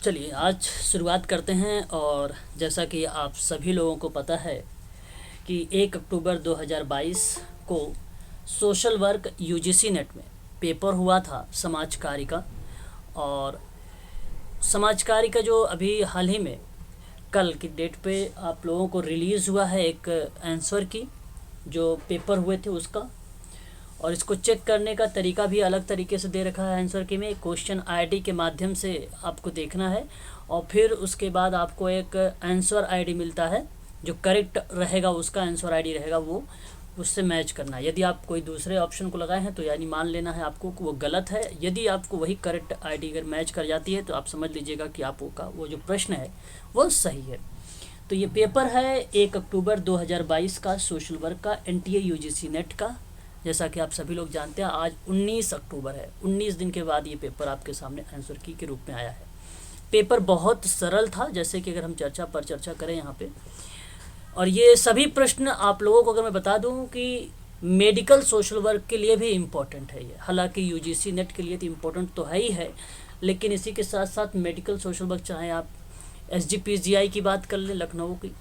चलिए आज शुरुआत करते हैं। और जैसा कि आप सभी लोगों को पता है कि 1 अक्टूबर 2022 को सोशल वर्क यूजीसी नेट में पेपर हुआ था समाज कार्य का। और समाज कार्य का जो अभी हाल ही में कल की डेट पे आप लोगों को रिलीज़ हुआ है एक आंसर की जो पेपर हुए थे उसका। और इसको चेक करने का तरीका भी अलग तरीके से दे रखा है आंसर की में। क्वेश्चन आईडी के माध्यम से आपको देखना है और फिर उसके बाद आपको एक आंसर आईडी मिलता है जो करेक्ट रहेगा, उसका आंसर आईडी रहेगा वो उससे मैच करना है। यदि आप कोई दूसरे ऑप्शन को लगाए हैं तो यानी मान लेना है आपको कि वो गलत है। यदि आपको वही करेक्ट आईडी अगर मैच कर जाती है तो आप समझ लीजिएगा कि आपका वो जो प्रश्न है वो सही है। तो ये पेपर है 1 अक्टूबर 2022 का सोशल वर्क का एनटीए यूजीसी नेट का। जैसा कि आप सभी लोग जानते हैं आज 19 अक्टूबर है। 19 दिन के बाद ये पेपर आपके सामने आंसर की के रूप में आया है। पेपर बहुत सरल था, जैसे कि अगर हम चर्चा करें यहाँ पे। और ये सभी प्रश्न आप लोगों को अगर मैं बता दूं कि मेडिकल सोशल वर्क के लिए भी इम्पोर्टेंट है ये। हालांकि यूजीसी नेट के लिए तो इम्पोर्टेंट तो है ही है, लेकिन इसी के साथ साथ मेडिकल सोशल वर्क चाहे आप एसजीपीजीआई की बात कर लें लखनऊ की,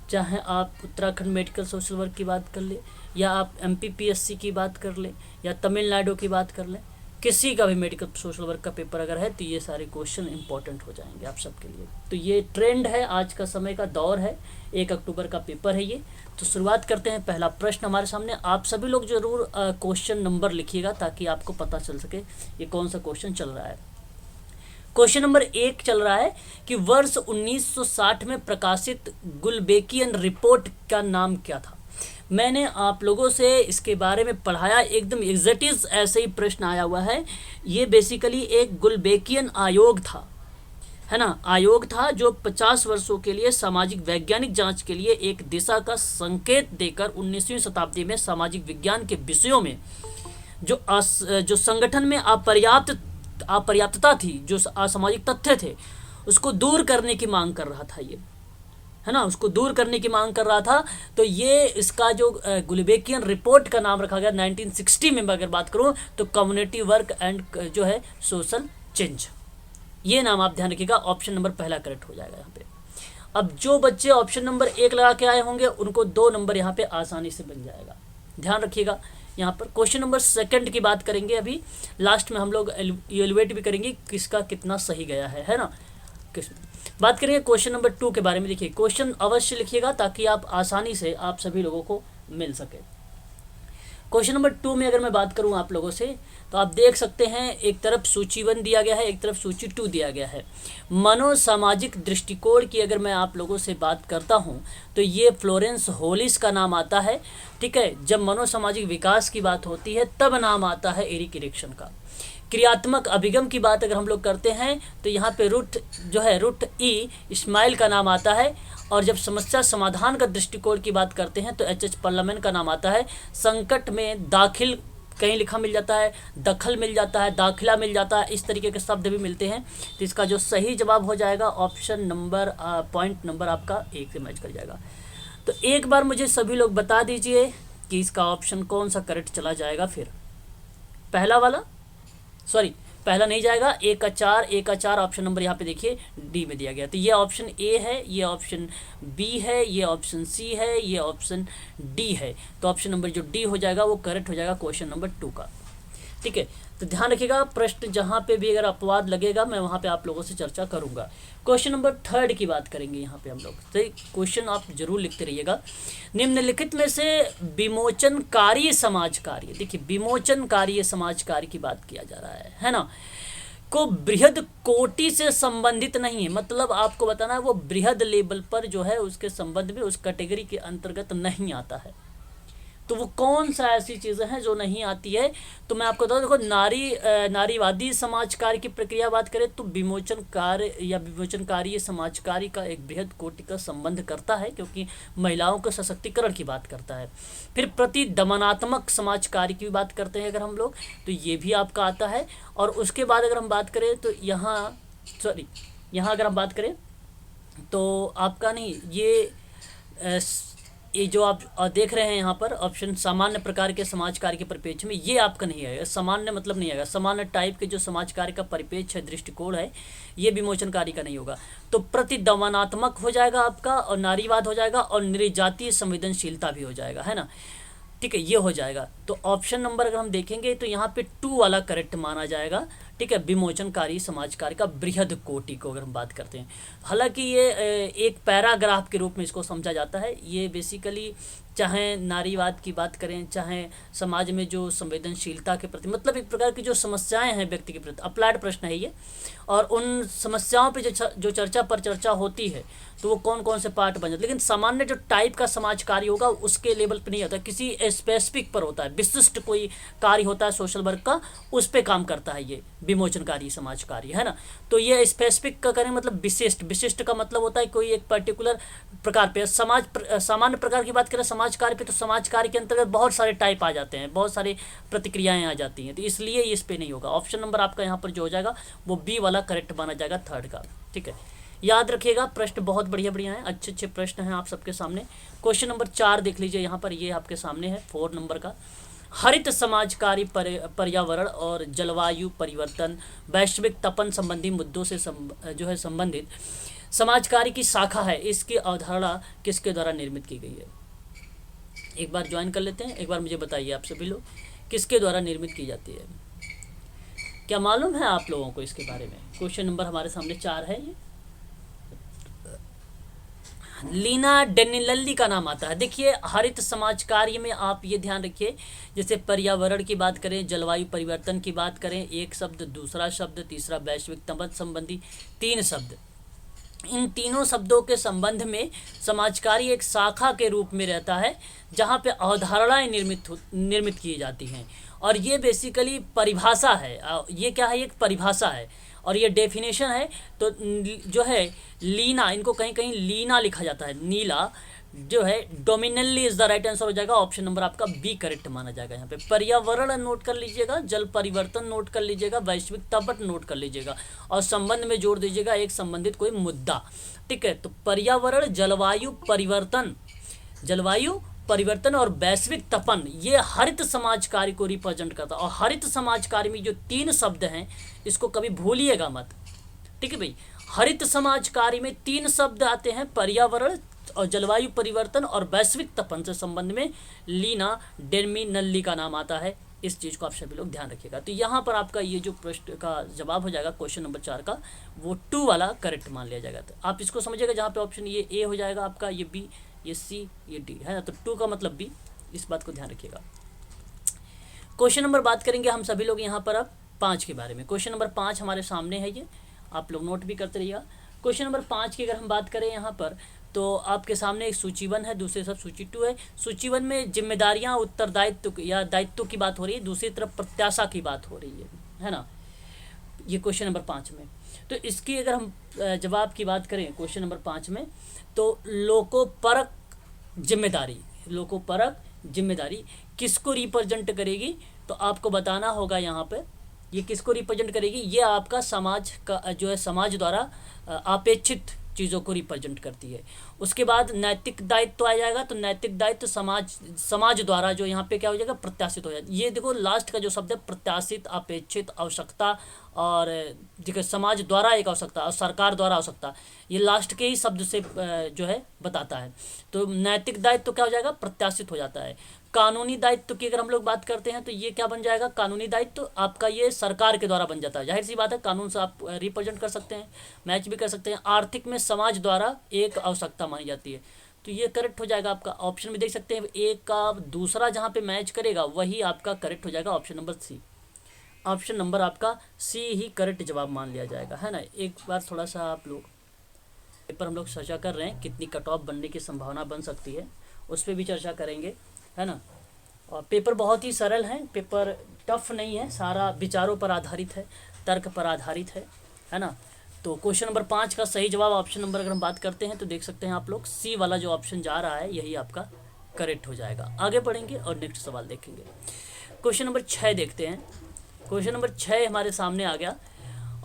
चाहे आप उत्तराखंड मेडिकल सोशल वर्क की बात कर ले, या आप एमपीपीएससी की बात कर ले, या तमिलनाडु की बात कर लें, किसी का भी मेडिकल सोशल वर्क का पेपर अगर है तो ये सारे क्वेश्चन इंपॉर्टेंट हो जाएंगे आप सबके लिए। तो ये ट्रेंड है, आज का समय का दौर है। 1 अक्टूबर का पेपर है ये। तो शुरुआत करते हैं। पहला प्रश्न हमारे सामने। आप सभी लोग जरूर क्वेश्चन नंबर लिखिएगा ताकि आपको पता चल सके ये कौन सा क्वेश्चन चल रहा है। क्वेश्चन नंबर 1 चल रहा है कि वर्ष 1960 में प्रकाशित गुलबेकियन रिपोर्ट का नाम क्या था। मैंने आप लोगों से इसके बारे में पढ़ाया, एकदम एग्जैक्ट ऐसे ही प्रश्न आया हुआ है। ये बेसिकली एक गुलबेकियन आयोग था, है ना, आयोग था जो 50 वर्षों के लिए सामाजिक वैज्ञानिक जांच के लिए एक दिशा का संकेत देकर 19वीं शताब्दी में सामाजिक विज्ञान के विषयों में जो संगठन में अपर्याप्तता थी, जो असामाजिक तथ्य थे, उसको दूर करने की मांग कर रहा था ये, है ना, उसको दूर करने की मांग कर रहा था। तो ये इसका जो गुलबेकियन रिपोर्ट का नाम रखा गया 1960 में। अगर बात करूं तो कम्युनिटी वर्क एंड जो है सोशल चेंज, ये नाम आप ध्यान रखिएगा। ऑप्शन नंबर पहला करेक्ट हो जाएगा यहाँ पे। अब जो बच्चे ऑप्शन नंबर 1 लगा के आए होंगे उनको 2 नंबर यहाँ पे आसानी से बन जाएगा, ध्यान रखिएगा। यहाँ पर क्वेश्चन नंबर 2 की बात करेंगे, अभी लास्ट में हम लोग इवेलुएट भी करेंगे किसका कितना सही गया है ना। बात करेंगे क्वेश्चन नंबर 2 के बारे में। देखिए क्वेश्चन अवश्य लिखिएगा ताकि आप आसानी से आप सभी लोगों को मिल सके। क्वेश्चन नंबर 2 में अगर मैं बात करूं आप लोगों से तो आप देख सकते हैं एक तरफ सूची 1 दिया गया है, एक तरफ सूची 2 दिया गया है। मनोसामाजिक दृष्टिकोण की अगर मैं आप लोगों से बात करता हूं तो ये फ्लोरेंस होलिस का नाम आता है, ठीक है। जब मनोसामाजिक विकास की बात होती है तब नाम आता है एरिक एरिक्सन का। क्रियात्मक अभिगम की बात अगर हम लोग करते हैं तो यहाँ पे रूट ई इस्माइल का नाम आता है। और जब समस्या समाधान का दृष्टिकोण की बात करते हैं तो एच पर्लमैन का नाम आता है। संकट में दाखिल कहीं लिखा मिल जाता है, दखल मिल जाता है, दाखिला मिल जाता है, इस तरीके के शब्द भी मिलते हैं। तो इसका जो सही जवाब हो जाएगा ऑप्शन नंबर पॉइंट नंबर आपका 1 से मैच कर जाएगा। तो एक बार मुझे सभी लोग बता दीजिए कि इसका ऑप्शन कौन सा करेक्ट चला जाएगा। फिर पहला वाला, सॉरी पहला नहीं जाएगा, 1 का 4 ऑप्शन नंबर यहाँ पे देखिए डी में दिया गया। तो ये ऑप्शन ए है, ये ऑप्शन बी है, ये ऑप्शन सी है, ये ऑप्शन डी है। तो ऑप्शन नंबर जो डी हो जाएगा वो करेक्ट हो जाएगा क्वेश्चन नंबर 2 का, ठीक है। तो ध्यान रखिएगा, प्रश्न जहाँ पे भी अगर अपवाद लगेगा मैं वहाँ पे आप लोगों से चर्चा करूँगा। क्वेश्चन नंबर 3 की बात करेंगे यहाँ पे हम लोग। तो क्वेश्चन आप जरूर लिखते रहिएगा। निम्नलिखित में से विमोचनकारी समाज कार्य, देखिए विमोचनकारी समाज कार्य की बात किया जा रहा है ना, को बृहद कोटि से संबंधित नहीं है। मतलब आपको बताना है वो बृहद लेवल पर जो है उसके संबंध में उस कैटेगरी के अंतर्गत नहीं आता है। तो वो कौन सा ऐसी चीज़ें हैं जो नहीं आती है। तो मैं आपको बताऊँ, देखो नारीवादी समाज कार्य की प्रक्रिया बात करें तो विमोचन कार्य या विमोचनकारी समाज कार्य का एक बृहद कोटि का संबंध करता है, क्योंकि महिलाओं के सशक्तिकरण की बात करता है। फिर प्रति दमनात्मक समाज कार्य की बात करते हैं अगर हम लोग तो ये भी आपका आता है। और उसके बाद अगर हम बात करें तो यहाँ अगर हम बात करें तो आपका नहीं, ये ये जो आप देख रहे हैं यहाँ पर ऑप्शन सामान्य प्रकार के समाज कार्य के परिप्रेक्ष्य में, ये आपका नहीं आएगा। सामान्य मतलब नहीं आएगा, सामान्य टाइप के जो समाज कार्य का परिप्रेक्ष्य है, दृष्टिकोण है, ये विमोचनकारी का नहीं होगा। तो प्रतिदमनात्मक हो जाएगा आपका, और नारीवाद हो जाएगा, और निर्जातीय संवेदनशीलता भी हो जाएगा, है ना। ठीक है, ये हो जाएगा। तो ऑप्शन नंबर अगर हम देखेंगे तो यहाँ पे 2 वाला करेक्ट माना जाएगा। ठीक है, विमोचनकारी समाज कार्य का बृहद कोटि को अगर हम बात करते हैं, हालांकि ये एक पैराग्राफ के रूप में इसको समझा जाता है। ये बेसिकली चाहे नारीवाद की बात करें, चाहे समाज में जो संवेदनशीलता के प्रति, मतलब एक प्रकार की जो समस्याएं हैं व्यक्ति के प्रति, अप्लाइड प्रश्न है ये। और उन समस्याओं पे जो चर्चा पर चर्चा होती है, तो वो कौन कौन से पार्ट बन जाते, लेकिन सामान्य जो टाइप का समाज कार्य होगा उसके लेवल पे नहीं होता, किसी स्पेसिफिक पर होता है, विशिष्ट कोई कार्य होता है सोशल वर्क का, उस पे काम करता है ये विमोचनकारी समाज कार्य, है ना। तो ये स्पेसिफिक का करें मतलब विशिष्ट, विशिष्ट का मतलब होता है कोई एक पर्टिकुलर प्रकार पे। सामान्य प्रकार की बात करें समाज कार्य पे, तो समाज कार्य के अंतर्गत बहुत सारे टाइप आ जाते हैं, बहुत सारी प्रतिक्रियाएं आ जाती हैं, तो इसलिए इस पे नहीं होगा। ऑप्शन नंबर आपका यहाँ पर जो हो जाएगा वो बी वाला करेक्ट माना जाएगा, थर्ड का। ठीक है, याद रखिएगा, प्रश्न बहुत बढ़िया बढ़िया हैं, अच्छे अच्छे प्रश्न हैं आप सबके सामने। क्वेश्चन नंबर 4 देख लीजिए यहाँ पर, ये आपके सामने है 4 नंबर का। हरित समाजकारी पर्यावरण और जलवायु परिवर्तन, वैश्विक तपन संबंधी मुद्दों से जो है संबंधित समाज कार्य की शाखा है, इसकी अवधारणा किसके द्वारा निर्मित की गई है। एक बार ज्वाइन कर लेते हैं, एक बार मुझे बताइए आप सभी लोग, किसके द्वारा निर्मित की जाती है, क्या मालूम है आप लोगों को इसके बारे में। क्वेश्चन नंबर हमारे सामने 4 है, ये लीना डेनिलल्ली का नाम आता है। देखिए, हरित समाज कार्य में आप ये ध्यान रखिए, जैसे पर्यावरण की बात करें, जलवायु परिवर्तन की बात करें, एक शब्द, दूसरा शब्द, तीसरा वैश्विक तपन संबंधी, 3 शब्द, इन तीनों शब्दों के संबंध में समाज कार्य एक शाखा के रूप में रहता है, जहाँ पे अवधारणाएं निर्मित की जाती हैं। और ये बेसिकली परिभाषा है, ये क्या है, एक परिभाषा है और ये डेफिनेशन है। तो जो है लीना, इनको कहीं कहीं लीना लिखा जाता है, नीला जो है, डोमिनली इज द राइट आंसर हो जाएगा। ऑप्शन नंबर आपका बी करेक्ट माना जाएगा। यहाँ पे पर्यावरण नोट कर लीजिएगा, जल परिवर्तन नोट कर लीजिएगा, वैश्विक तपन नोट कर लीजिएगा, और संबंध में जोड़ दीजिएगा एक संबंधित कोई मुद्दा। ठीक है, तो पर्यावरण, जलवायु परिवर्तन और वैश्विक तपन, ये हरित समाज कार्य को रिप्रेजेंट करता है। और हरित समाज कार्य में जो 3 शब्द हैं, इसको कभी भूलिएगा मत। ठीक है भाई, हरित समाज कार्य में 3 शब्द आते हैं, पर्यावरण और जलवायु परिवर्तन और वैश्विक तपन से संबंध में लीना डेनिलल्ली का नाम आता है। इस चीज़ को आप सभी लोग ध्यान रखिएगा। तो यहाँ पर आपका ये जो प्रश्न का जवाब हो जाएगा क्वेश्चन नंबर 4 का, वो 2 वाला करेक्ट मान लिया जाएगा। तो आप इसको समझिएगा, जहाँ पे ऑप्शन ये ए हो जाएगा आपका, ये बी, ये सी, ये डी, है ना। तो 2 का मतलब बी, इस बात को ध्यान रखिएगा। क्वेश्चन नंबर बात करेंगे हम सभी लोग यहाँ पर अब 5 के बारे में। क्वेश्चन नंबर 5 हमारे सामने है, ये आप लोग नोट भी करते रहिएगा। क्वेश्चन नंबर 5 की अगर हम बात करें यहाँ पर, तो आपके सामने एक सूची 1 है, दूसरी तरफ सूची 2 है। सूची 1 में जिम्मेदारियां, उत्तरदायित्व या दायित्व की बात हो रही है, दूसरी तरफ प्रत्याशा की बात हो रही है ना, ये क्वेश्चन नंबर 5 में। तो इसकी अगर हम जवाब की बात करें क्वेश्चन नंबर 5 में, तो लोकोपरक जिम्मेदारी किसको रिप्रेजेंट करेगी, तो आपको बताना होगा यहाँ पे ये किसको रिप्रेजेंट करेगी। ये आपका समाज का जो है, समाज द्वारा अपेक्षित चीज़ों को रिप्रेजेंट करती है। उसके बाद नैतिक दायित्व आ जाएगा, तो नैतिक दायित्व समाज द्वारा जो यहाँ पे क्या हो जाएगा, प्रत्याशित हो जाएगा। ये देखो लास्ट का जो शब्द है, प्रत्याशित, अपेक्षित, आवश्यकता, और देखो समाज द्वारा एक आवश्यकता और सरकार द्वारा आवश्यकता, ये लास्ट के ही शब्द से जो है बताता है। तो नैतिक दायित्व क्या हो जाएगा, प्रत्याशित हो जाता है। कानूनी दायित्व की अगर हम लोग बात करते हैं, तो ये क्या बन जाएगा, कानूनी दायित्व आपका ये सरकार के द्वारा बन जाता है। जाहिर सी बात है, कानून से आप रिप्रेजेंट कर सकते हैं, मैच भी कर सकते हैं। आर्थिक में समाज द्वारा एक आवश्यकता मानी जाती है, तो ये करेक्ट हो जाएगा आपका। ऑप्शन में देख सकते हैं, एक का दूसरा जहाँ पे मैच करेगा वही आपका करेक्ट हो जाएगा, option number C. Option number आपका सी ही करेक्ट जवाब मान लिया जाएगा, है ना। एक बार थोड़ा सा आप लोग पेपर हम लोग चर्चा कर रहे हैं, कितनी कट ऑफ बनने की संभावना बन सकती है, उस पर भी चर्चा करेंगे, है ना। और पेपर बहुत ही सरल है, पेपर टफ नहीं है, सारा विचारों पर आधारित है, तर्क पर आधारित है ना। तो क्वेश्चन नंबर 5 का सही जवाब ऑप्शन नंबर अगर हम बात करते हैं, तो देख सकते हैं आप लोग सी वाला जो ऑप्शन जा रहा है, यही आपका करेक्ट हो जाएगा। आगे बढ़ेंगे और नेक्स्ट सवाल देखेंगे। क्वेश्चन नंबर 6 देखते हैं। क्वेश्चन नंबर 6 हमारे सामने आ गया,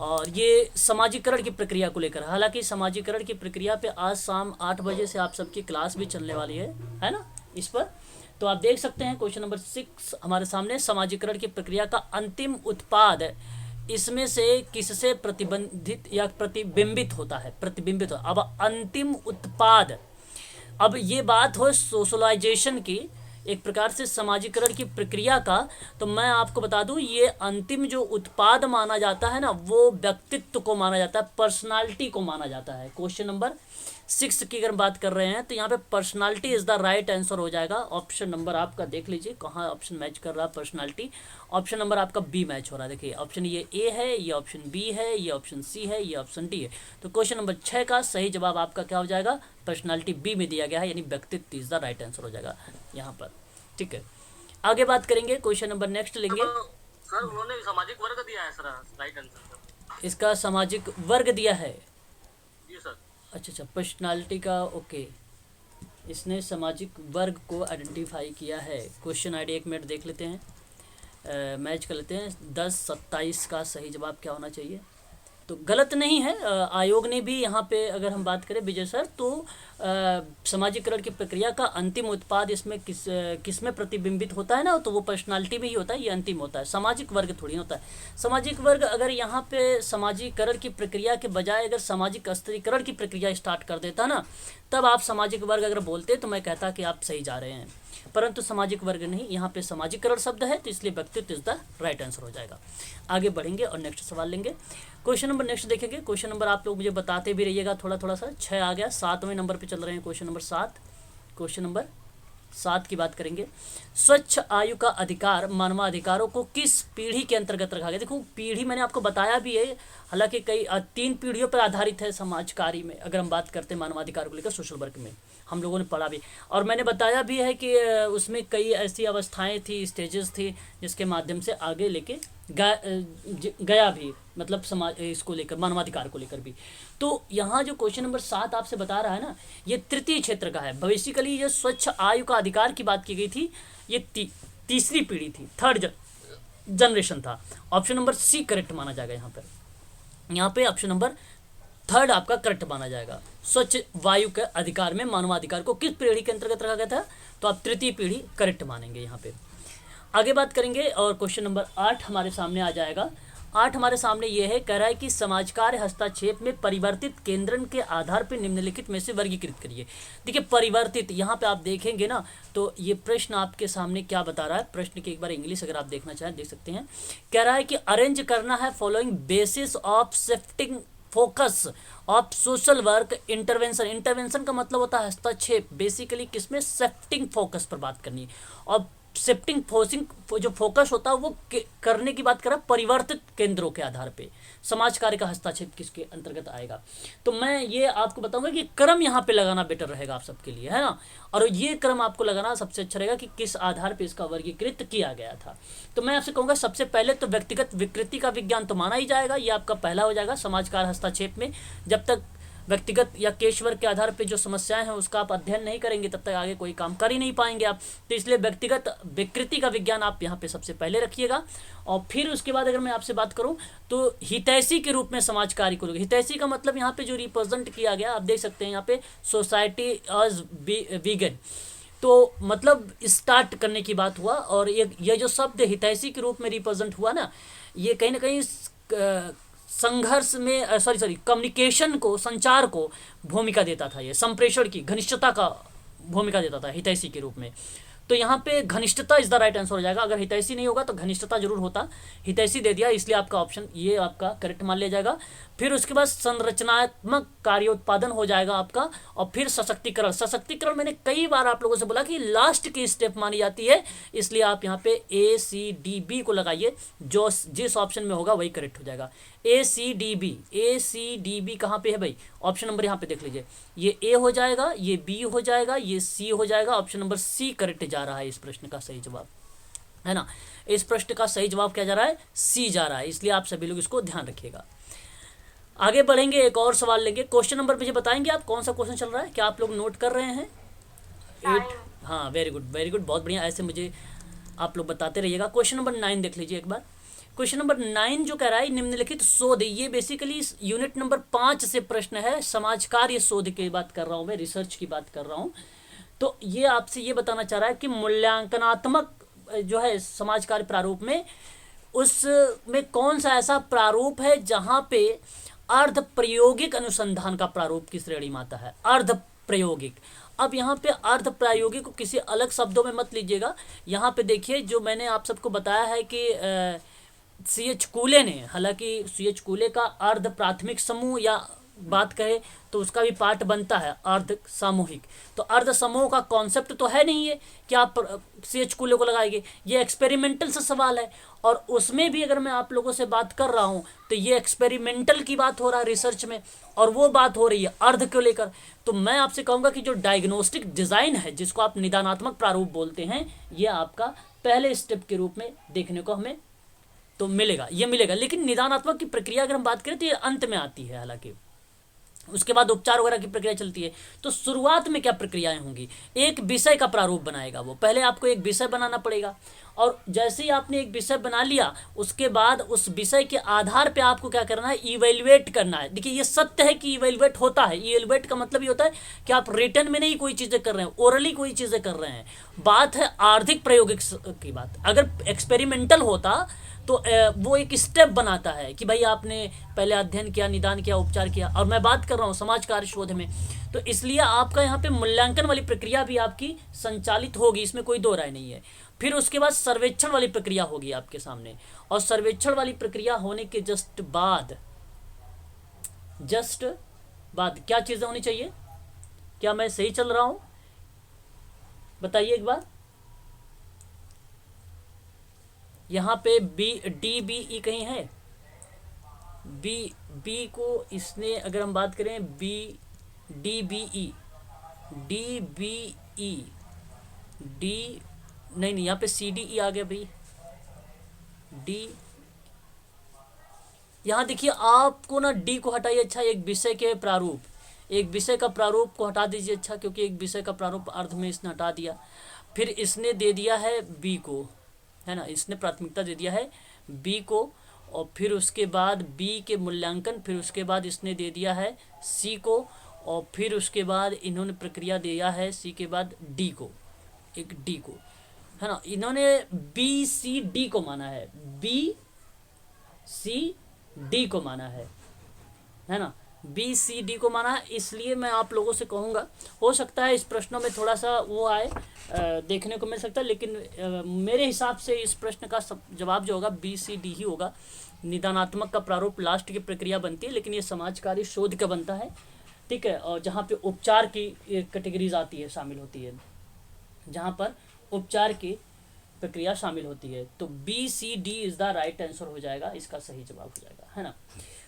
और ये समाजीकरण की प्रक्रिया को लेकर, हालांकि समाजीकरण की प्रक्रिया पे आज शाम 8 बजे से आप सबकी क्लास भी चलने वाली है ना इस पर। तो आप देख सकते हैं क्वेश्चन नंबर 6 हमारे सामने, समाजीकरण की प्रक्रिया का अंतिम उत्पाद इसमें से किससे प्रतिबंधित या प्रतिबिंबित होता है, प्रतिबिंबित हो। अब अंतिम उत्पाद, अब ये बात हो सोशलाइजेशन की, एक प्रकार से समाजीकरण की प्रक्रिया का, तो मैं आपको बता दूं ये अंतिम जो उत्पाद माना जाता है ना, वो व्यक्तित्व को माना जाता है, पर्सनालिटी को माना जाता है। क्वेश्चन नंबर 6 की अगर बात कर रहे हैं तो यहाँ पे personality is the right answer हो जाएगा। ऑप्शन नंबर आपका देख लीजिए कहाँ ऑप्शन मैच कर रहा है, पर्सनालिटी। ऑप्शन नंबर आपका बी मैच हो रहा है। देखिए ऑप्शन ये ए है, ये ऑप्शन बी है, ये ऑप्शन सी है, ये ऑप्शन डी है। तो क्वेश्चन नंबर 6 का सही जवाब आपका क्या हो जाएगा, पर्सनालिटी बी में दिया गया है, यानी व्यक्तित्व इज द राइट आंसर हो जाएगा यहाँ पर। ठीक है, आगे बात करेंगे, क्वेश्चन नंबर नेक्स्ट लेंगे। सर उन्होंने सामाजिक वर्ग दिया है सर, राइट आंसर इसका सामाजिक वर्ग दिया है। जी सर। अच्छा, पर्सनालिटी का, ओके, इसने सामाजिक वर्ग को आइडेंटिफाई किया है। क्वेश्चन आईडी 1 मिनट देख लेते हैं, मैच कर लेते हैं। 10-27 का सही जवाब क्या होना चाहिए, तो गलत नहीं है। आयोग ने भी यहाँ पे अगर हम बात करें विजय सर, तो समाजीकरण की प्रक्रिया का अंतिम उत्पाद इसमें किस में प्रतिबिंबित होता है ना, तो वो पर्सनालिटी में ही होता है, ये अंतिम होता है, सामाजिक वर्ग थोड़ी होता है। सामाजिक वर्ग अगर यहाँ पे समाजीकरण की प्रक्रिया के बजाय अगर सामाजिक स्तरीकरण की प्रक्रिया स्टार्ट कर देता ना, तब आप सामाजिक वर्ग अगर बोलते तो मैं कहता कि आप सही जा रहे हैं, परंतु सामाजिक वर्ग नहीं, यहाँ पे समाजीकरण शब्द है, तो इसलिए व्यक्तित्व इज द राइट आंसर हो जाएगा। आगे बढ़ेंगे और नेक्स्ट सवाल लेंगे। क्वेश्चन नंबर नेक्स्ट देखेंगे। क्वेश्चन नंबर आप लोग मुझे बताते भी रहिएगा थोड़ा थोड़ा सा। 6 आ गया, 7वें नंबर पे चल रहे हैं, क्वेश्चन नंबर 7। क्वेश्चन नंबर 7 की बात करेंगे। स्वच्छ आयु का अधिकार मानवाधिकारों को किस पीढ़ी के अंतर्गत रखा गया। देखो पीढ़ी मैंने आपको बताया भी है, हालांकि कई 3 पीढ़ियों पर आधारित है समाज कार्य में, अगर हम बात करते हैं मानवाधिकार को लेकर सोशल वर्क में, हम लोगों ने पढ़ा भी, और मैंने बताया भी है कि उसमें कई ऐसी अवस्थाएं थी, स्टेजेस थी, जिसके माध्यम से आगे लेके गया भी, मतलब समाज इसको लेकर, मानवाधिकार को लेकर भी। तो यहाँ जो क्वेश्चन नंबर 7 आपसे बता रहा है ना, ये तृतीय क्षेत्र का है। बेसिकली ये स्वच्छ आयु का अधिकार की बात की गई थी, ये तीसरी पीढ़ी थी, थर्ड जनरेशन था। ऑप्शन नंबर सी करेक्ट माना जाएगा यहाँ पे ऑप्शन नंबर थर्ड आपका करेक्ट माना जाएगा। स्वच्छ वायु के अधिकार में मानवाधिकार को किस पीढ़ी के अंतर्गत रखा गया था, तो आप तृतीय पीढ़ी करेक्ट मानेंगे यहाँ पे। आगे बात करेंगे और क्वेश्चन नंबर 8 हमारे सामने आ जाएगा। 8 हमारे सामने ये है, कह रहा है कि समाज कार्य हस्तक्षेप में परिवर्तित केंद्रन के आधार पर निम्नलिखित में से वर्गीकृत करिए। देखिए परिवर्तित, यहाँ पे आप देखेंगे ना, तो ये प्रश्न आपके सामने क्या बता रहा है, प्रश्न की एक बार इंग्लिश अगर आप देखना चाहें देख सकते हैं। कह रहा है कि अरेंज करना है following basis of shifting focus of social work intervention. Intervention का मतलब होता है हस्तक्षेप, बेसिकली किसमें, शिफ्टिंग फोकस पर बात करनी है। और शिफ्टिंग फोर्सिंग जो फोकस होता है वो करने की बात कर रहा है परिवर्तित केंद्रों के आधार पे। समाज कार्य का हस्तक्षेप किसके अंतर्गत आएगा, तो मैं ये आपको बताऊंगा कि क्रम यहाँ पे लगाना बेटर रहेगा आप सबके लिए, है ना। और ये क्रम आपको लगाना सबसे अच्छा रहेगा कि किस आधार पे इसका वर्गीकृत किया गया था। तो मैं आपसे कहूँगा सबसे पहले तो व्यक्तिगत विकृति का विज्ञान तो माना ही जाएगा, ये आपका पहला हो जाएगा समाज कार्य हस्तक्षेप में। जब तक व्यक्तिगत या केशवर के आधार पे जो समस्याएं हैं उसका आप अध्ययन नहीं करेंगे तब तक आगे कोई काम कर ही नहीं पाएंगे आप। तो इसलिए व्यक्तिगत विकृति का विज्ञान आप यहाँ पे सबसे पहले रखिएगा। और फिर उसके बाद अगर मैं आपसे बात करूँ तो हितैषी के रूप में समाज कार्य को, हितैषी का मतलब यहाँ पे जो रिप्रेजेंट किया गया आप देख सकते हैं यहाँ पे सोसाइटी एज वीगन, तो मतलब स्टार्ट करने की बात हुआ। और ये जो शब्द हितैषी के रूप में रिप्रेजेंट हुआ ना, ये कहीं ना कहीं संघर्ष में सॉरी कम्युनिकेशन को, संचार को भूमिका देता था, ये संप्रेषण की घनिष्ठता का भूमिका देता था हितैषी के रूप में। तो यहाँ पे घनिष्ठता इज द राइट आंसर हो जाएगा। अगर हितैषी नहीं होगा तो घनिष्ठता जरूर होता, हितैषी दे दिया इसलिए आपका ऑप्शन ये आपका करेक्ट मान लिया जाएगा। फिर उसके बाद संरचनात्मक कार्योत्पादन हो जाएगा आपका, और फिर सशक्तिकरण। सशक्तिकरण मैंने कई बार आप लोगों से बोला कि लास्ट की स्टेप मानी जाती है, इसलिए आप यहाँ पे ACDB को लगाइए, जो जिस ऑप्शन में होगा वही करेक्ट हो जाएगा। ACDB कहाँ पे है भाई, ऑप्शन नंबर यहाँ पे देख लीजिए, ये A हो जाएगा, ये B हो जाएगा, ये C हो जाएगा। ऑप्शन नंबर C करेक्ट जा रहा है इस प्रश्न का सही जवाब, है ना। इस प्रश्न का सही जवाब क्या जा रहा है, C जा रहा है, इसलिए आप सभी लोग इसको ध्यान रखिएगा। आगे बढ़ेंगे, एक और सवाल लेंगे। क्वेश्चन नंबर मुझे बताएंगे आप कौन सा क्वेश्चन चल रहा है, क्या आप लोग नोट कर रहे हैं। 8, हाँ वेरी गुड, बहुत बढ़िया, ऐसे मुझे आप लोग बताते रहिएगा। क्वेश्चन नंबर 9 देख लीजिए एक बार। क्वेश्चन नंबर 9 जो कह रहा है निम्नलिखित शोध, ये बेसिकली यूनिट नंबर 5 से प्रश्न है। समाज कार्य शोध की बात कर रहा हूँ मैं, रिसर्च की बात कर रहा हूँ। तो ये आपसे ये बताना चाह रहा है कि मूल्यांकनात्मक जो है समाज कार्य प्रारूप में, उसमें कौन सा ऐसा प्रारूप है जहाँ पे अर्ध प्रायोगिक अनुसंधान का प्रारूप की श्रेणी में आता है। अर्ध प्रायोगिक, अब यहाँ पे अर्ध प्रायोगिक को किसी अलग शब्दों में मत लीजिएगा। यहाँ पे देखिए जो मैंने आप सबको बताया है कि सी एच कूले ने, हालांकि सी एच कूले का अर्ध प्राथमिक समूह या बात कहे तो उसका भी पार्ट बनता है अर्ध सामूहिक। तो अर्ध समूह का कॉन्सेप्ट तो है नहीं है कि आप सी एच कूले को लगाएंगे, ये एक्सपेरिमेंटल से सवाल है। और उसमें भी अगर मैं आप लोगों से बात कर रहा हूँ तो ये एक्सपेरिमेंटल की बात हो रहा है रिसर्च में, और वो बात हो रही है अर्ध को लेकर। तो मैं आपसे कहूँगा कि जो डायग्नोस्टिक डिज़ाइन है, जिसको आप निदानात्मक प्रारूप बोलते हैं, ये आपका पहले स्टेप के रूप में देखने को हमें तो मिलेगा, ये मिलेगा। लेकिन निदानात्मक की प्रक्रिया अगर हम बात करें तो ये अंत में आती है, हालांकि उसके बाद उपचार वगैरह की प्रक्रिया चलती है। तो शुरुआत में क्या प्रक्रियाएं होंगी, एक विषय का प्रारूप बनाएगा वो। पहले आपको एक विषय बनाना पड़ेगा, और जैसे ही आपने एक विषय बना लिया उसके बाद उस विषय के आधार पे आपको क्या करना है, इवेल्युएट करना है। देखिए ये सत्य है कि इवेल्युएट होता है। इवेल्युएट का मतलब ये होता है कि आप रिटर्न में नहीं कोई चीज़ें कर रहे हैं, ओरली कोई चीज़ें कर रहे हैं। बात है आर्थिक प्रायोगिक की बात। अगर एक्सपेरिमेंटल होता तो वो एक स्टेप बनाता है कि भाई आपने पहले अध्ययन किया, निदान किया, उपचार किया। और मैं बात कर रहा हूँ समाज कार्य शोध में, तो इसलिए आपका यहाँ पे मूल्यांकन वाली प्रक्रिया भी आपकी संचालित होगी, इसमें कोई दो राय नहीं है। फिर उसके बाद सर्वेक्षण वाली प्रक्रिया होगी आपके सामने, और सर्वेक्षण वाली प्रक्रिया होने के जस्ट बाद क्या चीज़ें होनी चाहिए। क्या मैं सही चल रहा हूँ, बताइए एक बार। यहाँ पे डी बी ई कहीं है, बी को इसने अगर हम बात करें डी बी ई डी, नहीं यहाँ पे सी डी ई आ गया भाई। डी, यहाँ देखिए आपको ना डी को हटाइए। अच्छा, एक विषय के प्रारूप, एक विषय का प्रारूप को हटा दीजिए। अच्छा, क्योंकि एक विषय का प्रारूप अर्ध में इसने हटा दिया। फिर इसने दे दिया है बी को, है ना, इसने प्राथमिकता दे दिया है बी को। और फिर उसके बाद बी के मूल्यांकन, फिर उसके बाद इसने दे दिया है सी को, और फिर उसके बाद इन्होंने प्रक्रिया दिया है सी के बाद डी को, एक डी को, है ना। इन्होंने बी सी डी को माना है, बी सी डी को माना है ना, बी सी डी को माना है। इसलिए मैं आप लोगों से कहूँगा, हो सकता है इस प्रश्नों में थोड़ा सा वो आए, देखने को मिल सकता है, लेकिन मेरे हिसाब से इस प्रश्न का जवाब जो होगा बी सी डी ही होगा। निदानात्मक का प्रारूप लास्ट की प्रक्रिया बनती है, लेकिन ये समाजकारी शोध का बनता है, ठीक है। और जहाँ पे उपचार की कैटेगरीज आती है, शामिल होती है, जहाँ पर उपचार की प्रक्रिया शामिल होती है, तो B C D is the right answer हो जाएगा, इसका सही जवाब हो जाएगा, है ना।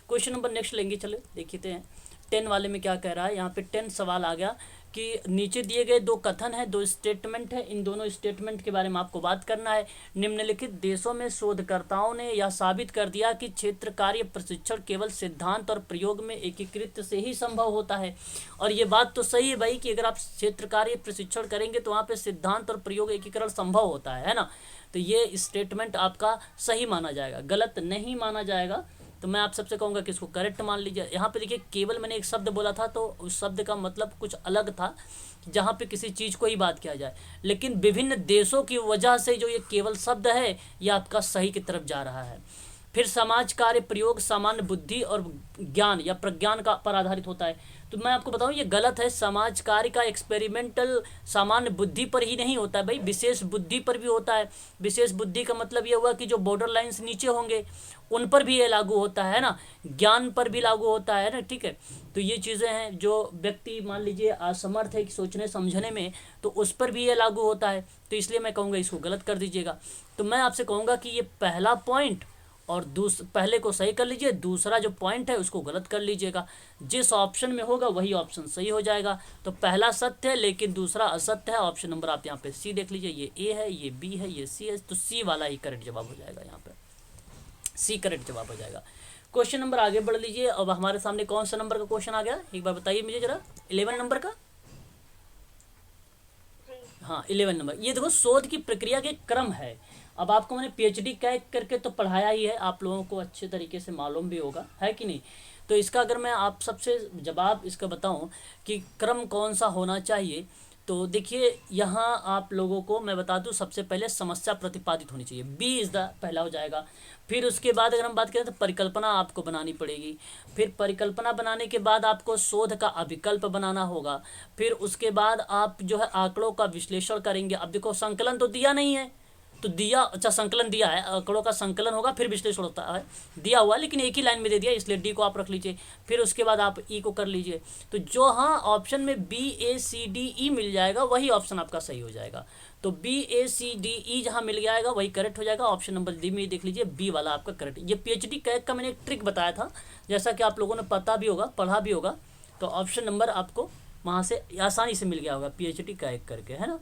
क्वेश्चन नंबर नेक्स्ट लेंगे, चलो देखते हैं 10 वाले में क्या कह रहा है। यहाँ पे 10 सवाल आ गया कि नीचे दिए गए दो कथन है, दो स्टेटमेंट है, इन दोनों स्टेटमेंट के बारे में आपको बात करना है। निम्नलिखित देशों में शोधकर्ताओं ने यह साबित कर दिया कि क्षेत्र कार्य प्रशिक्षण केवल सिद्धांत और प्रयोग में एकीकृत से ही संभव होता है। और ये बात तो सही है भाई कि अगर आप क्षेत्र कार्य प्रशिक्षण करेंगे तो वहाँ पे सिद्धांत और प्रयोग एकीकरण संभव होता है ना। तो ये स्टेटमेंट आपका सही माना जाएगा, गलत नहीं माना जाएगा। तो मैं आप सबसे कहूँगा कि इसको करेक्ट मान लीजिए। यहाँ पे देखिए केवल मैंने एक शब्द बोला था, तो उस शब्द का मतलब कुछ अलग था, जहाँ पे किसी चीज़ को ही बात किया जाए, लेकिन विभिन्न देशों की वजह से जो ये केवल शब्द है ये आपका सही की तरफ जा रहा है। फिर समाज कार्य प्रयोग सामान्य बुद्धि और ज्ञान या प्रज्ञान का पर आधारित होता है। तो मैं आपको बताऊं ये गलत है। समाज कार्य का एक्सपेरिमेंटल सामान्य बुद्धि पर ही नहीं होता है भाई, विशेष बुद्धि पर भी होता है। विशेष बुद्धि का मतलब ये हुआ कि जो बॉर्डर लाइन्स नीचे होंगे उन पर भी ये लागू होता है ना, ज्ञान पर भी लागू होता है ना, ठीक है। तो ये चीज़ें हैं, जो व्यक्ति मान लीजिए असमर्थ है कि सोचने समझने में, तो उस पर भी ये लागू होता है। तो इसलिए मैं कहूँगा इसको गलत कर दीजिएगा। तो मैं आपसे कहूँगा कि ये पहला पॉइंट और पहले को सही कर लीजिए, दूसरा जो पॉइंट है उसको गलत कर लीजिएगा। जिस ऑप्शन में होगा वही ऑप्शन सही हो जाएगा। तो पहला सत्य है लेकिन दूसरा असत्य है। ऑप्शन नंबर आप यहाँ पे सी देख लीजिए, ये ए है, ये बी है, ये सी है, तो सी वाला ही करेक्ट जवाब हो जाएगा। यहाँ पे सी करेक्ट जवाब हो जाएगा। क्वेश्चन नंबर आगे बढ़ लीजिए। अब हमारे सामने कौन सा नंबर का क्वेश्चन आ गया, एक बार बताइए मुझे जरा। 11 नंबर का, हाँ 11 नंबर, ये देखो शोध की प्रक्रिया के क्रम है। अब आपको मैंने पीएचडी कैक करके तो पढ़ाया ही है, आप लोगों को अच्छे तरीके से मालूम भी होगा, है कि नहीं। तो इसका अगर मैं आप सबसे जवाब इसका बताऊं कि क्रम कौन सा होना चाहिए, तो देखिए यहाँ आप लोगों को मैं बता दूं, सबसे पहले समस्या प्रतिपादित होनी चाहिए, बी इज़ द पहला हो जाएगा। फिर उसके बाद अगर हम बात करें तो परिकल्पना आपको बनानी पड़ेगी। फिर परिकल्पना बनाने के बाद आपको शोध का अभिकल्प बनाना होगा। फिर उसके बाद आप जो है आंकड़ों का विश्लेषण करेंगे। अब देखो संकलन तो दिया नहीं है, तो दिया, अच्छा संकलन दिया है, आंकड़ों का संकलन होगा फिर विश्लेषण होता है, दिया हुआ लेकिन एक ही लाइन में दे दिया, इसलिए डी को आप रख लीजिए। फिर उसके बाद आप ई को कर लीजिए। तो जो हाँ ऑप्शन में बी ए सी डी ई मिल जाएगा वही ऑप्शन आपका सही हो जाएगा। तो बी ए सी डी ई जहाँ मिल जाएगा वही करेक्ट हो जाएगा। ऑप्शन नंबर डी में देख लीजिए, बी वाला आपका करेक्ट। ये पीएचडी कैक का मैंने एक ट्रिक बताया था, जैसा कि आप लोगों ने पता भी होगा, पढ़ा भी होगा, तो ऑप्शन नंबर आपको वहाँ से आसानी से मिल गया होगा पीएचडी कैक करके, है ना।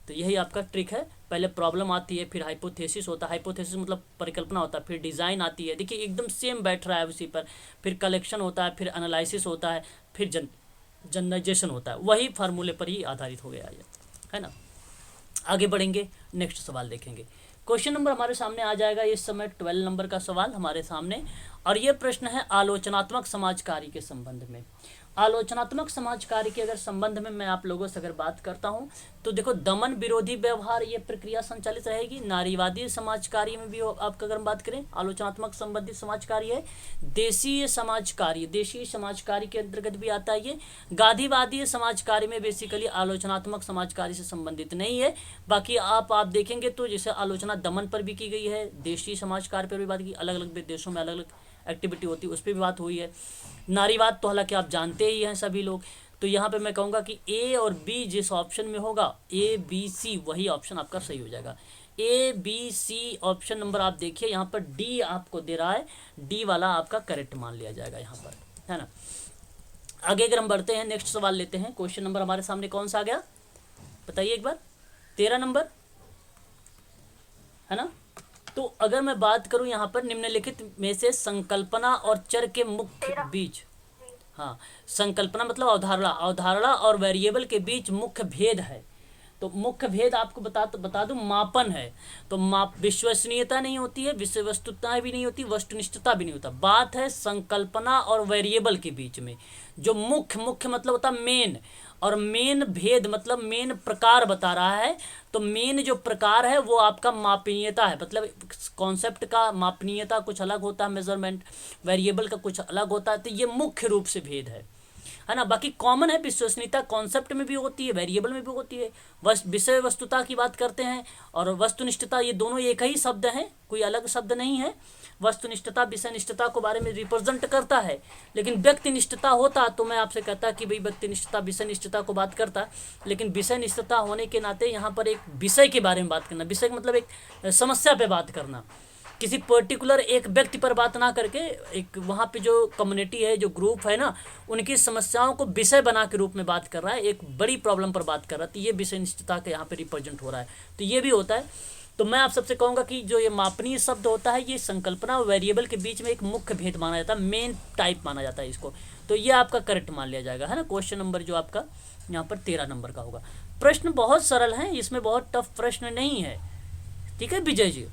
तो यही आपका ट्रिक है। पहले प्रॉब्लम आती है, फिर हाइपोथेसिस होता है, हाइपोथेसिस मतलब परिकल्पना होता है, फिर डिज़ाइन आती है, देखिए एकदम सेम बैठ रहा है उसी पर, फिर कलेक्शन होता है, फिर एनालिसिस होता है, फिर जनरलाइजेशन होता है, वही फार्मूले पर ही आधारित हो गया है ना। आगे बढ़ेंगे, नेक्स्ट सवाल देखेंगे। क्वेश्चन नंबर हमारे सामने आ जाएगा इस समय 12 नंबर का सवाल हमारे सामने, और ये प्रश्न है आलोचनात्मक समाज कार्य के संबंध में। आलोचनात्मक समाज कार्य के अगर संबंध में मैं आप लोगों से अगर बात करता हूं, तो देखो दमन विरोधी व्यवहार ये प्रक्रिया संचालित रहेगी। नारीवादी समाज कार्य में भी आपका अगर हम बात करें आलोचनात्मक संबंधित समाज कार्य है। देशीय समाज कार्य के अंतर्गत भी आता है ये। गांधीवादी समाज कार्य में बेसिकली आलोचनात्मक समाज कार्य से संबंधित नहीं है। बाकी आप देखेंगे तो जैसे आलोचना दमन पर भी की गई है, देशीय समाज कार्य पर भी बात की, अलग अलग देशों में अलग अलग एक्टिविटी होती है उस पर भी बात हुई है। नारीवाद तो हालांकि आप जानते ही हैं सभी लोग। तो यहाँ पे मैं कहूँगा कि ए और बी जिस ऑप्शन में होगा, ए बी सी वही ऑप्शन आपका सही हो जाएगा। A B C option number आप देखिए यहाँ पर डी आपको दे रहा है, डी वाला आपका करेक्ट मान लिया जाएगा यहाँ पर, है ना। आगे अगर हम बढ़ते हैं, नेक्स्ट सवाल लेते हैं। क्वेश्चन नंबर हमारे सामने कौन सा आ गया बताइए एक बार, 13 नंबर, है ना। तो अगर मैं बात करूं यहाँ पर निम्नलिखित में से संकल्पना और चर के मुख्य बीच, हाँ संकल्पना मतलब अवधारणा और वेरिएबल के बीच मुख्य भेद है। तो मुख्य भेद आपको बता दूं मापन है। तो विश्वसनीयता नहीं होती है, विषय वस्तुता भी नहीं होती, वस्तुनिष्ठता भी नहीं होता। बात है संकल्पना और वेरिएबल के बीच में। जो मुख्य मतलब होता मेन, और मेन भेद मतलब मेन प्रकार बता रहा है। तो मेन जो प्रकार है वो आपका मापनीयता है, मतलब कॉन्सेप्ट का मापनीयता कुछ अलग होता है, मेजरमेंट वेरिएबल का कुछ अलग होता है। तो ये मुख्य रूप से भेद है ना। बाकी कॉमन है, विश्वसनीयता कॉन्सेप्ट में भी होती है, वेरिएबल में भी होती है। विषय वस्तुता की बात करते हैं और वस्तुनिष्ठता, ये दोनों एक ही शब्द हैं, कोई अलग शब्द नहीं है। वस्तुनिष्ठता विषयनिष्ठता को बारे में रिप्रेजेंट करता है, लेकिन व्यक्तिनिष्ठता होता तो मैं आपसे कहता कि भाई व्यक्तिनिष्ठता विषयनिष्ठता को बात करता, लेकिन विषयनिष्ठता होने के नाते यहाँ पर एक विषय के बारे में बात करना, विषय मतलब एक समस्या पे बात करना, किसी पर्टिकुलर एक व्यक्ति पर बात ना करके एक वहाँ पे जो कम्युनिटी है, जो ग्रुप है ना, उनकी समस्याओं को विषय बना के रूप में बात कर रहा है, एक बड़ी प्रॉब्लम पर बात कर रहा है। तो ये विषय निष्ठता के यहाँ पे रिप्रेजेंट हो रहा है, तो ये भी होता है। तो मैं आप सबसे कहूँगा कि जो ये मापनीय शब्द होता है, ये संकल्पना और वेरिएबल के बीच में एक मुख्य भेद माना जाता है, मेन टाइप माना जाता है इसको। तो ये आपका करेक्ट मान लिया जाएगा, है ना। क्वेश्चन नंबर जो आपका यहाँ पर 13 नंबर का होगा। प्रश्न बहुत सरल है, इसमें बहुत टफ प्रश्न नहीं है, ठीक है विजय जी।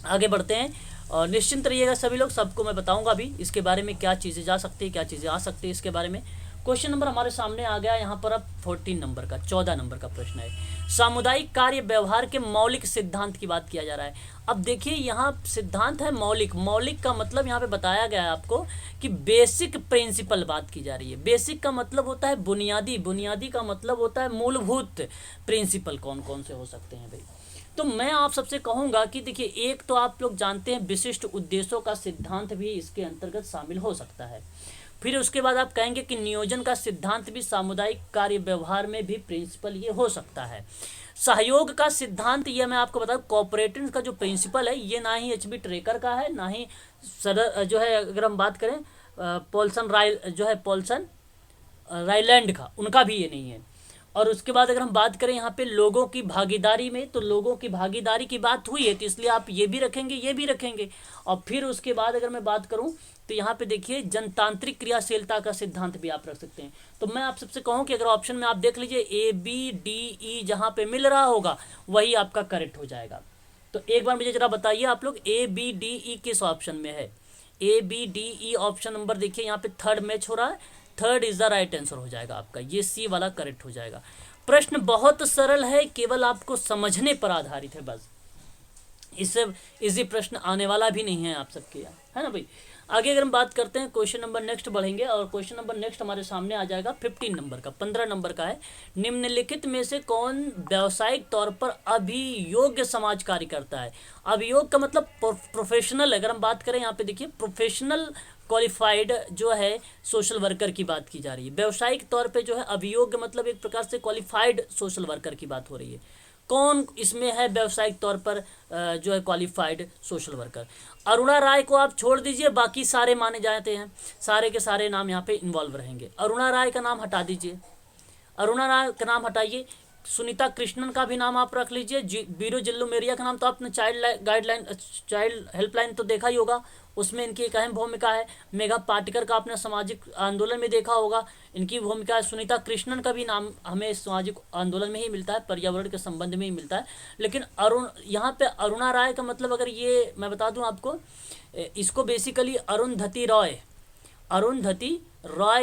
आगे बढ़ते हैं और निश्चिंत रहिएगा सभी लोग, सबको मैं बताऊंगा भी इसके बारे में, क्या चीज़ें जा सकती है क्या चीज़ें आ सकती है इसके बारे में। क्वेश्चन नंबर हमारे सामने आ गया यहाँ पर अब 14 नंबर का, 14 नंबर का प्रश्न है। सामुदायिक कार्य व्यवहार के मौलिक सिद्धांत की बात किया जा रहा है। अब देखिए यहाँ सिद्धांत है मौलिक का मतलब यहाँ पे बताया गया है आपको कि बेसिक प्रिंसिपल बात की जा रही है। बेसिक का मतलब होता है बुनियादी का मतलब होता है मूलभूत। प्रिंसिपल कौन कौन से हो सकते हैं भाई, तो मैं आप सबसे कहूँगा कि देखिए, एक तो आप लोग जानते हैं विशिष्ट उद्देश्यों का सिद्धांत भी इसके अंतर्गत शामिल हो सकता है। फिर उसके बाद आप कहेंगे कि नियोजन का सिद्धांत भी सामुदायिक कार्य व्यवहार में भी प्रिंसिपल ये हो सकता है। सहयोग का सिद्धांत, ये मैं आपको बताऊँ, कोऑपरेटिव का जो प्रिंसिपल है ये ना ही एचबी ट्रेकर का है, ना ही जो है अगर हम बात करें पॉलसन राइलैंड का, उनका भी ये नहीं है। और उसके बाद अगर हम बात करें यहाँ पे लोगों की भागीदारी में, तो लोगों की भागीदारी की बात हुई है, तो इसलिए आप ये भी रखेंगे, ये भी रखेंगे। और फिर उसके बाद अगर मैं बात करूँ तो यहाँ पे देखिए जनतांत्रिक क्रियाशीलता का सिद्धांत भी आप रख सकते हैं। तो मैं आप सबसे कहूँ कि अगर ऑप्शन में आप देख लीजिए ए बी डी ई जहाँ पे मिल रहा होगा वही आपका करेक्ट हो जाएगा। तो एक बार मुझे जरा बताइए आप लोग ए बी डी ई किस ऑप्शन में है। A B D E option number देखिए यहाँ पे थर्ड मैच हो रहा है, third is the right answer हो जाएगा आपका, ये सी वाला करेक्ट हो जाएगा। प्रश्न बहुत सरल है, केवल आपको समझने पर आधारित है बस, इससे इजी प्रश्न आने वाला भी नहीं है आप सबके यहाँ, है ना भाई। आगे अगर हम बात करते हैं क्वेश्चन नंबर नेक्स्ट बढ़ेंगे, और क्वेश्चन नंबर नेक्स्ट हमारे सामने आ जाएगा 15 नंबर का, 15 नंबर का है। निम्नलिखित में से कौन व्यावसायिक तौर पर अभियोग्य समाज कार्य करता है। अभियोग का मतलब प्रोफेशनल, अगर हम बात करें यहाँ पे देखिए प्रोफेशनल क्वालिफाइड जो है सोशल वर्कर की बात की जा रही है। व्यावसायिक तौर पे जो है अभियोग्य मतलब एक प्रकार से क्वालिफाइड सोशल वर्कर की बात हो रही है। कौन इसमें है व्यावसायिक तौर पर जो है क्वालिफाइड सोशल वर्कर। अरुणा राय को आप छोड़ दीजिए, बाकी सारे माने जाते हैं, सारे के सारे नाम यहाँ पे इन्वॉल्व रहेंगे। अरुणा राय का नाम हटा दीजिए, अरुणा राय का नाम हटाइए। सुनीता कृष्णन का भी नाम आप रख लीजिए। बीरो जिल्लू मेरिया का नाम तो आपने चाइल्ड हेल्पलाइन तो देखा ही होगा, उसमें इनकी एक अहम भूमिका है। मेघा पाटेकर का आपने सामाजिक आंदोलन में देखा होगा, इनकी भूमिका है। सुनीता कृष्णन का भी नाम हमें सामाजिक आंदोलन में ही मिलता है, पर्यावरण के संबंध में ही मिलता है। लेकिन यहाँ पे अरुणा राय का मतलब अगर ये मैं बता दूं आपको, इसको बेसिकली अरुंधति रॉय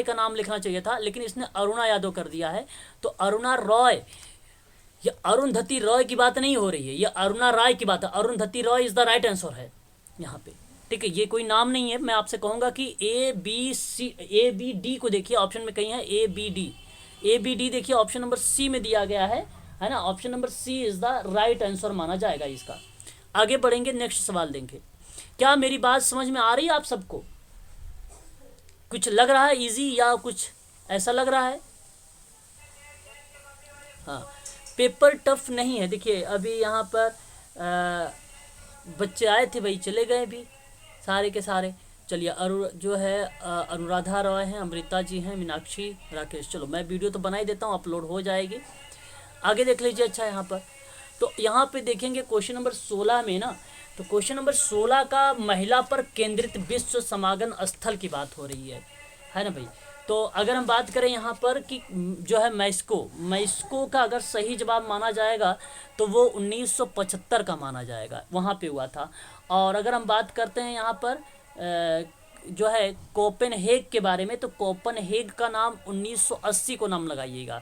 का नाम लिखना चाहिए था, लेकिन इसने अरुणा यादव कर दिया है। तो अरुणा रॉय, ये अरुंधति रॉय की बात नहीं हो रही है, ये अरुणा राय की बात है। Arundhati Roy is the right answer है यहाँ पे, ठीक है। ये कोई नाम नहीं है। मैं आपसे कहूँगा कि ए बी डी को देखिए, ऑप्शन में कहीं है ए बी डी देखिए ऑप्शन नंबर सी में दिया गया है ना। Option number C is the right answer माना जाएगा इसका। आगे बढ़ेंगे, नेक्स्ट सवाल देंगे। क्या मेरी बात समझ में आ रही है आप सबको? कुछ लग रहा है इजी या कुछ ऐसा लग रहा है? हाँ, पेपर टफ नहीं है। देखिए अभी यहाँ पर बच्चे आए थे भाई, चले गए भी सारे के सारे। चलिए जो है अनुराधा रॉय हैं, अमृता जी हैं, मीनाक्षी, राकेश। चलो मैं वीडियो तो बना ही देता हूँ, अपलोड हो जाएगी। आगे देख लीजिए। अच्छा यहाँ पर तो यहाँ पे देखेंगे क्वेश्चन नंबर 16 में ना, तो क्वेश्चन नंबर 16 का महिला पर केंद्रित विश्व समागम स्थल की बात हो रही है ना भाई। तो अगर हम बात करें यहाँ पर कि जो है मैस्को का अगर सही जवाब माना जाएगा तो वो 1975 का माना जाएगा, वहाँ पे हुआ था। और अगर हम बात करते हैं यहाँ पर जो है कोपेनहेग के बारे में, तो कोपेनहेग का नाम 1980 को नाम लगाइएगा।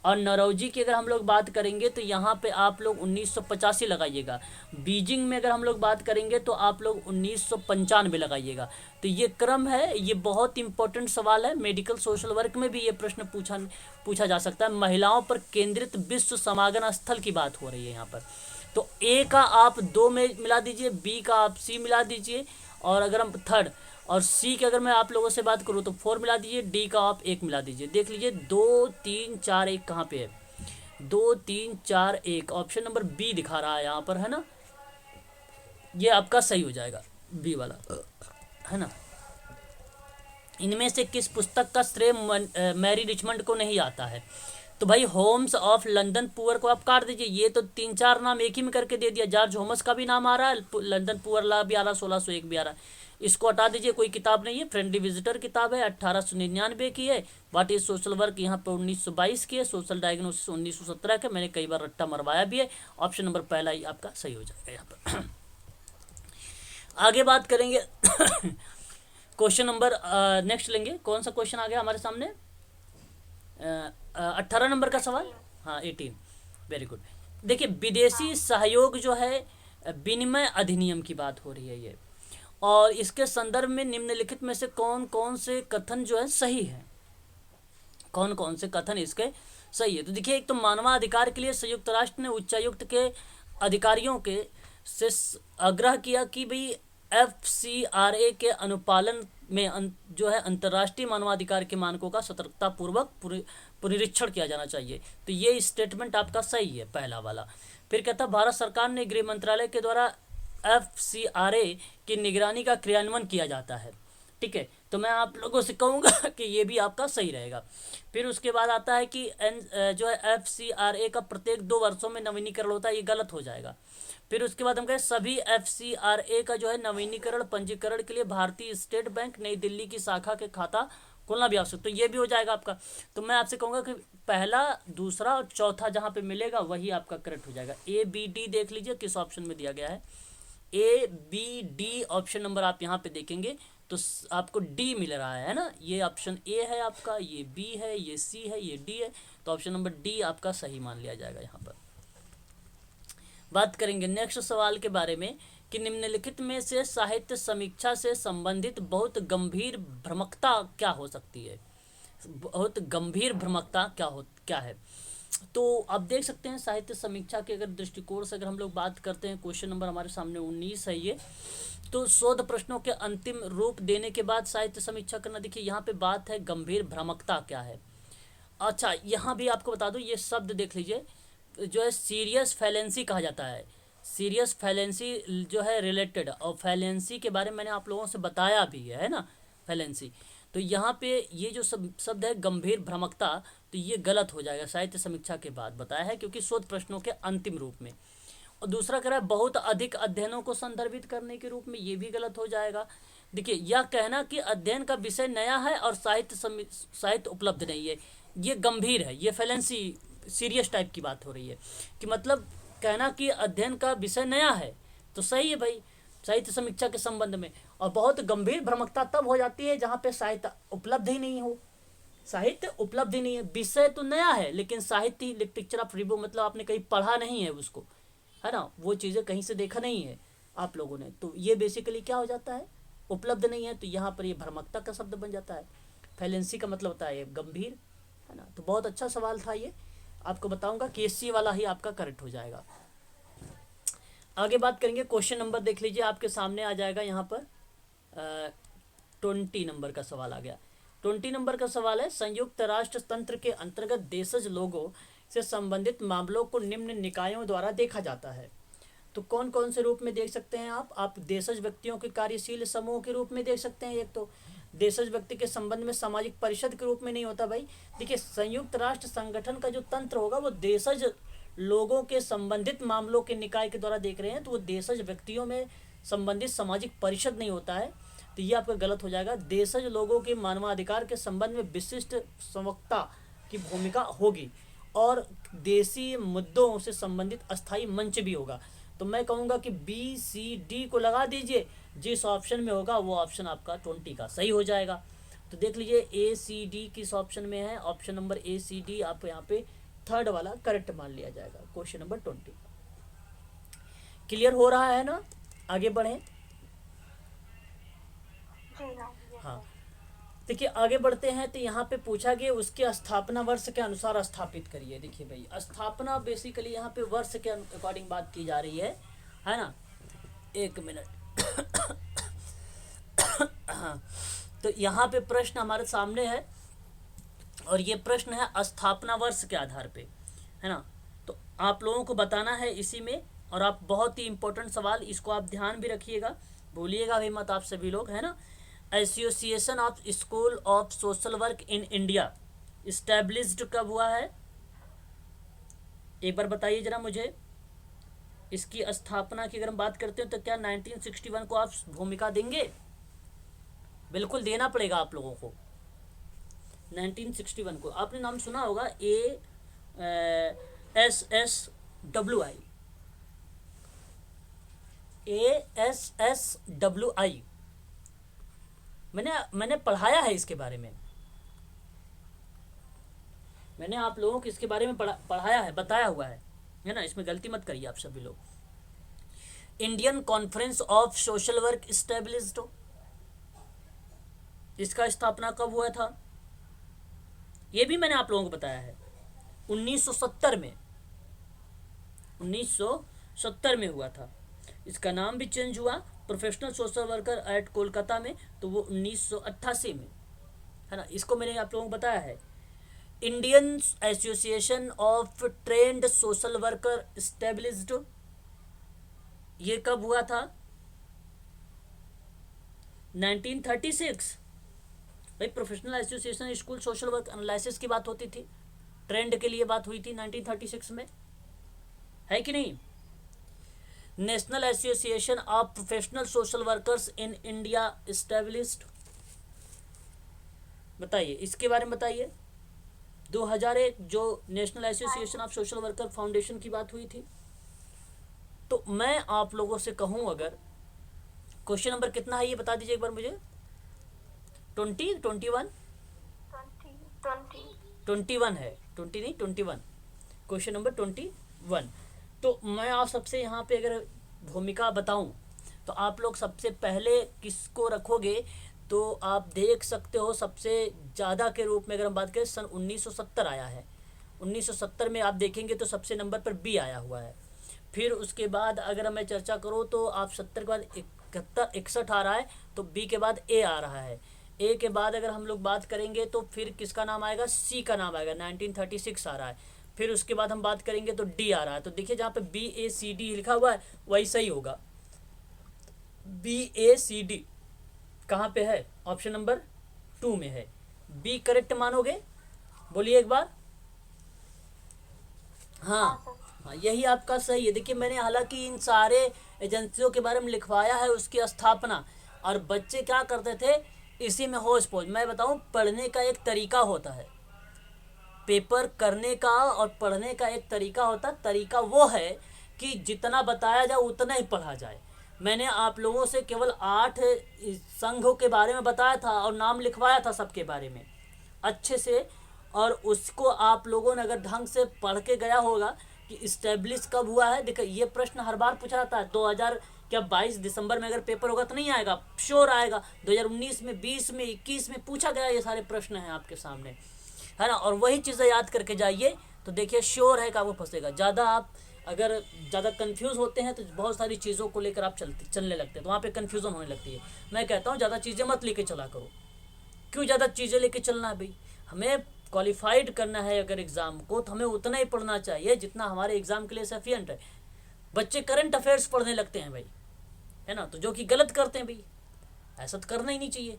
और नौरोजी की अगर हम लोग बात करेंगे तो यहाँ पे आप लोग 1985 लगाइएगा। बीजिंग में अगर हम लोग बात करेंगे तो आप लोग 1995 लगाइएगा। तो ये क्रम है, ये बहुत इंपॉर्टेंट सवाल है। मेडिकल सोशल वर्क में भी ये प्रश्न पूछा जा सकता है। महिलाओं पर केंद्रित विश्व समागम स्थल की बात हो रही है यहाँ पर। तो ए का आप 2 में मिला दीजिए, बी का आप सी मिला दीजिए, और अगर हम थर्ड, और सी की अगर मैं आप लोगों से बात करूँ तो 4 मिला दीजिए, डी का आप 1 मिला दीजिए। देख लीजिए 2 3 4 1 कहाँ पे है, 2 3 4 1 ऑप्शन नंबर बी दिखा रहा है यहाँ पर, है ना। ये आपका सही हो जाएगा, बी वाला, है ना। इनमें से किस पुस्तक का श्रेय मैरी रिचमंड को नहीं आता है? तो भाई होम्स ऑफ लंदन पुअर को आप काट दीजिए। ये तो 3-4 नाम एक ही में करके दे दिया। जॉर्ज होम्स का भी नाम आ रहा है, लंदन पुअर ला भी आ रहा, 1601 भी आ रहा है। इसको हटा दीजिए, कोई किताब नहीं है। फ्रेंडली विजिटर किताब है, 1899 की है। व्हाट इज सोशल वर्क यहाँ पर 1922 की है। सोशल डायग्नोसिस 1917 के। मैंने कई बार रट्टा मरवाया भी है। ऑप्शन नंबर पहला ही आपका सही हो जाएगा यहाँ पर। आगे बात करेंगे क्वेश्चन नंबर नेक्स्ट लेंगे। कौन सा क्वेश्चन आ गया हमारे सामने? 18 नंबर का सवाल, हाँ 18, वेरी गुड। देखिए विदेशी सहयोग जो है विनिमय अधिनियम की बात हो रही है ये, और इसके संदर्भ में निम्नलिखित में से कौन कौन से कथन जो है सही है, कौन कौन से कथन इसके सही है? तो देखिए एक तो मानवाधिकार के लिए संयुक्त राष्ट्र ने उच्चायुक्त के अधिकारियों के से आग्रह किया कि भाई FCRA के अनुपालन में जो है अंतर्राष्ट्रीय मानवाधिकार के मानकों का सतर्कतापूर्वक पुनरीक्षण किया जाना चाहिए। तो ये स्टेटमेंट आपका सही है, पहला वाला। फिर कहता भारत सरकार ने गृह मंत्रालय के द्वारा FCRA की निगरानी का क्रियान्वयन किया जाता है, ठीक है। तो तो मैं आप लोगों से कहूँगा कि ये भी आपका सही रहेगा। फिर उसके बाद आता है कि जो है FCRA का प्रत्येक 2 वर्षों में नवीनीकरण होता है, ये गलत हो जाएगा। फिर उसके बाद हम कहें सभी FCRA का जो है नवीनीकरण पंजीकरण के लिए भारतीय स्टेट बैंक नई दिल्ली की शाखा के खाता खोलना भी आवश्यक, तो ये भी हो जाएगा आपका। तो मैं आपसे कहूँगा कि पहला, दूसरा और चौथा जहाँ पे मिलेगा वही आपका करेक्ट हो जाएगा। ABD देख लीजिए किस ऑप्शन में दिया गया है। ABD ऑप्शन नंबर आप यहाँ पे देखेंगे तो आपको D मिल रहा है ना। ये ऑप्शन A है आपका, ये B है, ये C है, ये D है, तो ऑप्शन नंबर D आपका सही मान लिया जाएगा। यहाँ पर बात करेंगे नेक्स्ट सवाल के बारे में कि निम्नलिखित में से साहित्य समीक्षा से संबंधित बहुत गंभीर भ्रमकता क्या हो सकती है। बहुत गंभीर भ्रमकता क्या है। तो आप देख सकते हैं साहित्य समीक्षा के अगर दृष्टिकोण से अगर हम लोग बात करते हैं, क्वेश्चन नंबर हमारे सामने 19 है ये। तो शोध प्रश्नों के अंतिम रूप देने के बाद साहित्य समीक्षा करना। देखिए यहाँ पे बात है गंभीर भ्रमकता क्या है। अच्छा, यहाँ भी आपको बता दूं, ये शब्द देख लीजिए, जो है सीरियस फैलेंसी कहा जाता है। सीरियस फैलेंसी जो है रिलेटेड, और फैलेंसी के बारे में मैंने आप लोगों से बताया भी है ना, फैलेंसी। तो यहाँ पे ये जो शब्द है गंभीर भ्रमकता, तो ये गलत हो जाएगा साहित्य समीक्षा के बाद बताया है, क्योंकि शोध प्रश्नों के अंतिम रूप में। और दूसरा कह रहा है बहुत अधिक अध्ययनों को संदर्भित करने के रूप में, ये भी गलत हो जाएगा। देखिए यह कहना कि अध्ययन का विषय नया है और साहित्य उपलब्ध नहीं है, ये गंभीर है, ये फैलेंसी सीरियस टाइप की बात हो रही है। कि मतलब कहना कि अध्ययन का विषय नया है तो सही है भाई साहित्य समीक्षा के संबंध में, और बहुत गंभीर भ्रमकता तब हो जाती है जहाँ पे साहित्य उपलब्ध ही नहीं हो। साहित्य उपलब्ध ही नहीं है, विषय तो नया है लेकिन साहित्य पिक्चर ऑफ रिव्यू, मतलब आपने कहीं पढ़ा नहीं है उसको, है ना, वो चीज़ें कहीं से देखा नहीं है आप लोगों ने, तो ये बेसिकली क्या हो जाता है, उपलब्ध नहीं है। तो यहाँ पर ये भ्रमकता का शब्द बन जाता है। फैलेंसी का मतलब होता है ये गंभीर, है ना। तो बहुत अच्छा सवाल था ये, आपको बताऊंगा कि सी वाला ही आपका करेक्ट हो जाएगा। आगे बात करेंगे, क्वेश्चन नंबर देख लीजिए आपके सामने आ जाएगा यहाँ पर 20 नंबर का सवाल आ गया। 20 नंबर का सवाल है, संयुक्त राष्ट्र तंत्र के अंतर्गत देशज लोगों से संबंधित मामलों को निम्न निकायों द्वारा देखा जाता है। तो कौन कौन से रूप में देख सकते हैं आप देशज व्यक्तियों के कार्यशील समूह के रूप में देख सकते हैं। एक तो देशज व्यक्ति के संबंध में सामाजिक परिषद के रूप में नहीं होता भाई। देखिए संयुक्त राष्ट्र संगठन का जो तंत्र होगा वो देशज लोगों के संबंधित मामलों के निकाय के द्वारा देख रहे हैं, तो वो देशज व्यक्तियों में संबंधित सामाजिक परिषद नहीं होता है, तो ये आपका गलत हो जाएगा। देशज लोगों के मानवाधिकार के संबंध में विशिष्ट संवक्ता की भूमिका होगी और देशी मुद्दों से संबंधित अस्थायी मंच भी होगा। तो मैं कहूँगा कि BCD को लगा दीजिए, जिस ऑप्शन में होगा वो ऑप्शन आपका 20 का सही हो जाएगा। तो देख लीजिए ACD किस ऑप्शन में है, ऑप्शन नंबर ACD आप यहाँ पे थर्ड वाला करेक्ट मान लिया जाएगा, क्वेश्चन नंबर 20। क्लियर हो रहा है ना, आगे बढ़ें। हाँ देखिए आगे बढ़ते हैं, तो यहाँ पे पूछा गया उसके स्थापना वर्ष के अनुसार स्थापित करिए। देखिए भाई स्थापना बेसिकली यहाँ पे वर्ष के अकॉर्डिंग बात की जा रही है ना। एक मिनट तो यहाँ पे प्रश्न हमारे सामने है और ये प्रश्न है स्थापना वर्ष के आधार पे, है ना। तो आप लोगों को बताना है इसी में, और आप बहुत ही इंपॉर्टेंट सवाल, इसको आप ध्यान भी रखिएगा, भूलिएगा भी मत आप सभी लोग, है ना। Association of school of social work in India established कब हुआ है, एक बार बताइए जरा मुझे। इसकी स्थापना की अगर हम बात करते हैं तो क्या 1961 को आप भूमिका देंगे? बिल्कुल देना पड़ेगा आप लोगों को। 1961 को आपने नाम सुना होगा, ASSWI। मैंने पढ़ाया है इसके बारे में, मैंने आप लोगों को इसके बारे में पढ़ाया है, बताया हुआ है ना। इसमें गलती मत करिए आप सभी लोग। Indian conference of social work established, इसका स्थापना कब हुआ था, ये भी मैंने आप लोगों को बताया है। 1970 में, 1970 में हुआ था। इसका नाम भी चेंज हुआ, professional social worker eight Kolkata में, तो वो 1988 में, है ना। इसको मैंने आप लोगों को बताया है। Indian association of trend social worker established, ये कब हुआ था? 1936, भाई professional association school social work analysis की बात होती थी, ट्रेंड के लिए बात हुई थी 1936 में, है कि नहीं। National association of professional social workers in India established, बताइए इसके बारे में बताइए। 2001 जो national association of social worker foundation की बात हुई थी। तो मैं आप लोगों से कहूं, अगर क्वेश्चन नंबर कितना है ये बता दीजिए एक बार मुझे। 20, 21, 21 है, 20 नहीं 21, क्वेश्चन नंबर 21। तो मैं आप सबसे यहाँ पे अगर भूमिका बताऊं तो आप लोग सबसे पहले किसको रखोगे, तो आप देख सकते हो सबसे ज़्यादा के रूप में अगर हम बात करें सन 1970 आया है। 1970 में आप देखेंगे तो सबसे नंबर पर बी आया हुआ है। फिर उसके बाद अगर मैं चर्चा करूँ तो आप 70 के बाद 71, 61 आ रहा है, तो बी के बाद ए आ रहा है। ए के बाद अगर हम लोग बात करेंगे तो फिर किसका नाम आएगा, सी का नाम आएगा, 1936 आ रहा है। फिर उसके बाद हम बात करेंगे तो डी आ रहा है। तो देखिए जहाँ पे बी ए सी डी लिखा हुआ है वही सही होगा, बी ए सी डी कहाँ पे है, ऑप्शन नंबर 2 में है। बी करेक्ट मानोगे, बोलिए एक बार। हाँ हाँ, यही आपका सही है। देखिए मैंने हालांकि इन सारे एजेंसियों के बारे में लिखवाया है, उसकी स्थापना, और बच्चे क्या करते थे इसी में होश पोश। मैं बताऊं, पढ़ने का एक तरीका होता है, पेपर करने का और पढ़ने का एक तरीका होता है। तरीका वो है कि जितना बताया जाए उतना ही पढ़ा जाए। मैंने आप लोगों से केवल 8 संघों के बारे में बताया था और नाम लिखवाया था सबके बारे में अच्छे से, और उसको आप लोगों ने अगर ढंग से पढ़ के गया होगा कि इस्टेब्लिश कब हुआ है। देखिए ये प्रश्न हर बार पूछा जाता है, 2022 दिसंबर में अगर पेपर होगा तो नहीं आएगा, श्योर आएगा। 2019 में, 20 में, 21 में पूछा गया, ये सारे प्रश्न हैं आपके सामने, है ना। और वही चीज़ें याद करके जाइए तो देखिए श्योर है कि आपको फंसेगा। ज़्यादा आप अगर ज़्यादा कंफ्यूज होते हैं तो बहुत सारी चीज़ों को लेकर आप चलने लगते हैं, तो वहाँ पे कंफ्यूजन होने लगती है। मैं कहता हूँ ज़्यादा चीज़ें मत लेके चला करो। क्यों ज़्यादा चीज़ें लेके चलना है भाई, हमें क्वालिफाइड करना है अगर एग्ज़ाम को, तो हमें उतना ही पढ़ना चाहिए जितना हमारे एग्ज़ाम के लिए सफिशिएंट है। बच्चे करंट अफेयर्स पढ़ने लगते हैं भाई, है ना, तो जो कि गलत करते हैं भाई, ऐसा तो करना ही नहीं चाहिए।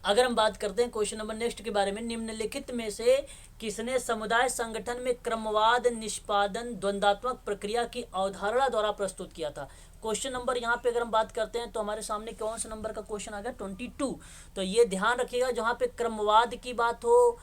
अगर हम बात करते हैं क्वेश्चन नंबर नेक्स्ट के बारे में, निम्नलिखित में से किसने समुदाय संगठन में क्रमवाद निष्पादन द्वंद्वात्मक प्रक्रिया की अवधारणा द्वारा प्रस्तुत किया था। क्वेश्चन नंबर यहाँ पे अगर हम बात करते हैं तो हमारे सामने कौन सा नंबर का क्वेश्चन आ गया, 22। तो ये ध्यान रखिएगा, जहाँ पे क्रमवाद की बात हो,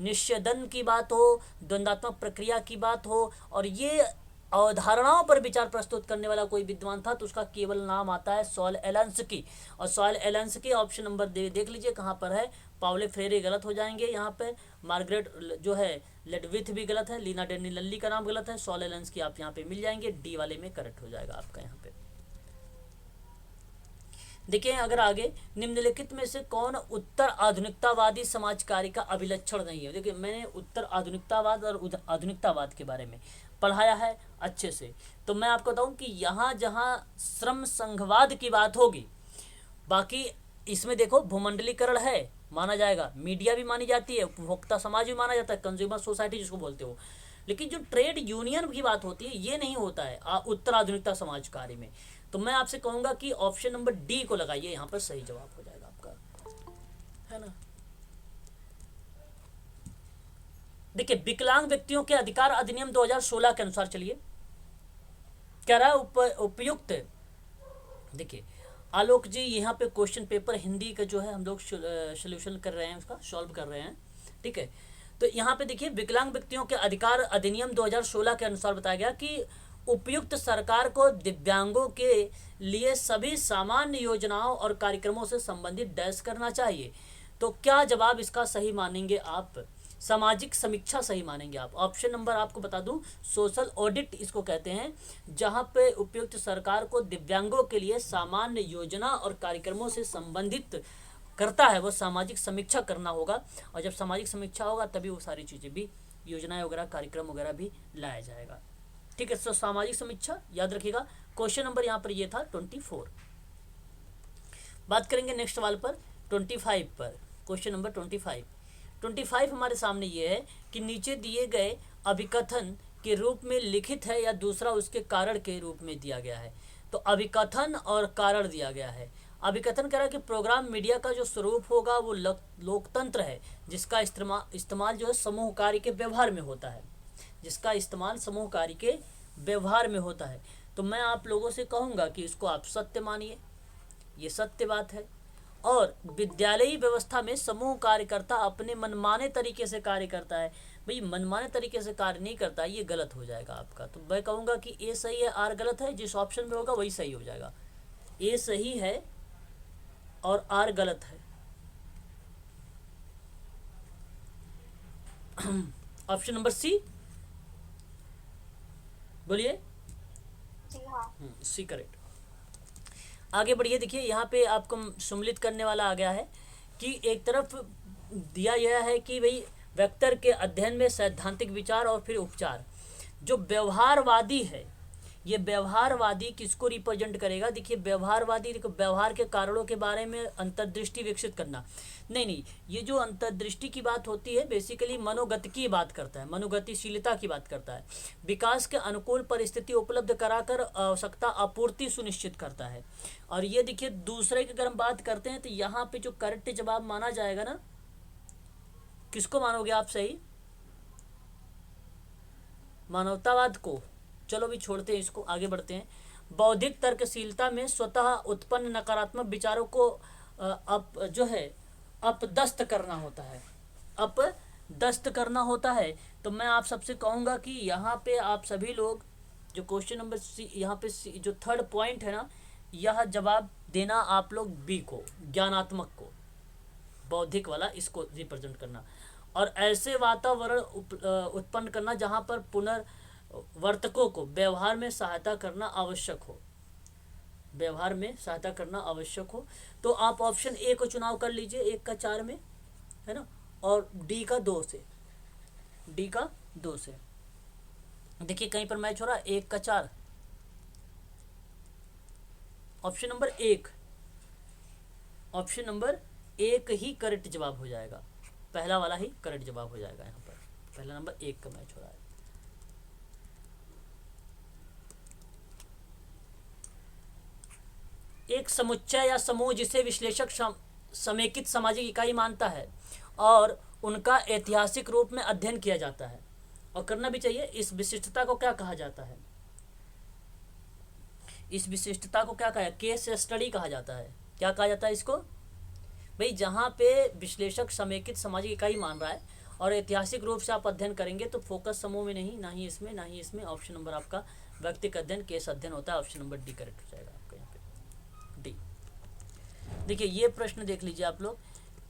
निषेधन की बात हो, द्वंद्वात्मक प्रक्रिया की बात हो, और ये अवधारणाओं पर विचार प्रस्तुत करने वाला कोई विद्वान था, तो उसका केवल नाम आता है सॉल एलेंस्की। और सॉल एलेंस्की ऑप्शन नंबर देख लीजिए कहाँ पर है। पाउले फ्रेरे गलत हो जाएंगे यहाँ पे, मार्गरेट जो है लेडविथ भी गलत है, लीना डेनी लल्ली का नाम गलत है, सॉल एलेंस्की आप यहाँ पे मिल जाएंगे, डी वाले में करेक्ट हो जाएगा आपका यहाँ पे। देखिए अगर आगे, निम्नलिखित में से कौन उत्तर आधुनिकतावादी समाज कार्य का अभिलक्षण नहीं है। देखिए मैंने उत्तर आधुनिकतावाद और आधुनिकतावाद के बारे में पढ़ाया है अच्छे से। तो मैं आपको बताऊं कि यहाँ जहाँ श्रम संघवाद की बात होगी, बाकी इसमें देखो भूमंडलीकरण है माना जाएगा, मीडिया भी मानी जाती है, उपभोक्ता समाज भी माना जाता है, कंज्यूमर सोसाइटी जिसको बोलते हो, लेकिन जो ट्रेड यूनियन की बात होती है ये नहीं होता है उत्तर आधुनिकता समाज कार्य में। तो मैं आपसे कहूंगा कि ऑप्शन नंबर डी को लगाइए, यहाँ पर सही जवाब हो जाएगा आपका, है ना। देखिए विकलांग व्यक्तियों के अधिकार अधिनियम 2016 के अनुसार, चलिए कह रहा है उपयुक्त। देखिए आलोक जी यहाँ पे क्वेश्चन पेपर हिंदी का जो है हम लोग सोल्यूशन कर रहे हैं, उसका सॉल्व कर रहे हैं, ठीक है। तो यहाँ पे देखिए विकलांग व्यक्तियों के अधिकार अधिनियम 2016 के अनुसार बताया गया कि उपयुक्त सरकार को दिव्यांगों के लिए सभी सामान्य योजनाओं और कार्यक्रमों से संबंधित डैश करना चाहिए। तो क्या जवाब इसका सही मानेंगे आप, सामाजिक समीक्षा सही मानेंगे आप। ऑप्शन नंबर आपको बता दूं, सोशल ऑडिट इसको कहते हैं, जहां पे उपयुक्त सरकार को दिव्यांगों के लिए सामान्य योजना और कार्यक्रमों से संबंधित करता है, वो सामाजिक समीक्षा करना होगा। और जब सामाजिक समीक्षा होगा तभी वो सारी चीज़ें भी, योजनाएं वगैरह, कार्यक्रम वगैरह भी लाया जाएगा, ठीक है। तो सामाजिक समीक्षा याद रखिएगा। क्वेश्चन नंबर यहाँ पर ये था 24। बात करेंगे नेक्स्ट सवाल पर, 25 पर। क्वेश्चन नंबर 25 हमारे सामने ये है कि नीचे दिए गए अभिकथन के रूप में लिखित है या दूसरा उसके कारण के रूप में दिया गया है। तो अभिकथन और कारण दिया गया है। अभिकथन कह रहा है कि प्रोग्राम मीडिया का जो स्वरूप होगा वो लोकतंत्र है, जिसका इस्तेमाल जो है समूह कार्य के व्यवहार में होता है, जिसका इस्तेमाल समूह कार्य के व्यवहार में होता है। तो मैं आप लोगों से कहूँगा कि इसको आप सत्य मानिए, ये सत्य बात है। और विद्यालयी व्यवस्था में समूह कार्यकर्ता अपने मनमाने तरीके से कार्य करता है। भाई मनमाने तरीके से कार्य नहीं करता, ये गलत हो जाएगा आपका। तो मैं कहूँगा कि ए सही है, आर गलत है। जिस ऑप्शन में होगा वही सही हो जाएगा। ए सही है और आर गलत है। ऑप्शन नंबर सी, बोलिए। जी हाँ। C correct. आगे बढ़िए। देखिए यहाँ पे आपको सम्मिलित करने वाला आ गया है कि एक तरफ दिया गया है कि भाई वेक्टर के अध्ययन में सैद्धांतिक विचार और फिर उपचार। जो व्यवहारवादी है, ये व्यवहारवादी किसको रिप्रेजेंट करेगा? देखिए व्यवहारवादी, देखो व्यवहार के कारणों के बारे में अंतर्दृष्टि विकसित करना। नहीं, ये जो अंतर्दृष्टि की बात होती है बेसिकली मनोगति की बात करता है, मनोगतिशीलता की बात करता है। विकास के अनुकूल परिस्थिति उपलब्ध कराकर आवश्यकता आपूर्ति सुनिश्चित करता है। और ये देखिए दूसरे की अगर हम बात करते हैं तो यहाँ पे जो करेक्ट जवाब माना जाएगा ना, किसको मानोगे आप सही? मानवतावाद को। चलो भी छोड़ते हैं इसको, आगे बढ़ते हैं। बौद्धिक तर्कशीलता में स्वतः उत्पन्न नकारात्मक विचारों को अपदस्थ करना होता है, अपदस्थ करना होता है। तो मैं आप सबसे कहूँगा कि यहाँ पे आप सभी लोग जो क्वेश्चन नंबर सी, यहाँ पे सी, जो थर्ड पॉइंट है ना, यह जवाब देना आप लोग बी को, ज्ञानात्मक को, बौद्धिक वाला, इसको रिप्रेजेंट करना। और ऐसे वातावरण उत्पन्न करना जहाँ पर पुनर्वर्तकों को व्यवहार में सहायता करना आवश्यक हो, व्यवहार में सहायता करना आवश्यक हो। तो आप ऑप्शन ए को चुनाव कर लीजिए, 1 का 4 में, है ना, और डी का 2 से, डी का 2 से। देखिए कहीं पर मैच हो रहा है, 1 का 4, ऑप्शन नंबर 1, ऑप्शन नंबर 1 ही करेक्ट जवाब हो जाएगा, पहला वाला ही करेक्ट जवाब हो जाएगा। यहाँ पर पहला नंबर 1 का मैच हो रहा है। एक समुच्चय या समूह जिसे विश्लेषक समेकित सामाजिक इकाई मानता है और उनका ऐतिहासिक रूप में अध्ययन किया जाता है, और करना भी चाहिए। इस विशिष्टता को क्या कहा जाता है? इस विशिष्टता को क्या कहा है? केस स्टडी कहा जाता है। क्या कहा जाता है इसको? भाई जहाँ पे विश्लेषक समेकित सामाजिक इकाई मान रहा है और ऐतिहासिक रूप से आप अध्ययन करेंगे तो फोकस समूह में नहीं, ना ही इसमें, ना ही इसमें। ऑप्शन नंबर आपका व्यक्तिगत अध्ययन, केस अध्ययन होता है। ऑप्शन नंबर डी करेक्ट हो जाएगा आपका यहाँ पे, डी। देखिए ये प्रश्न देख लीजिए आप लोग,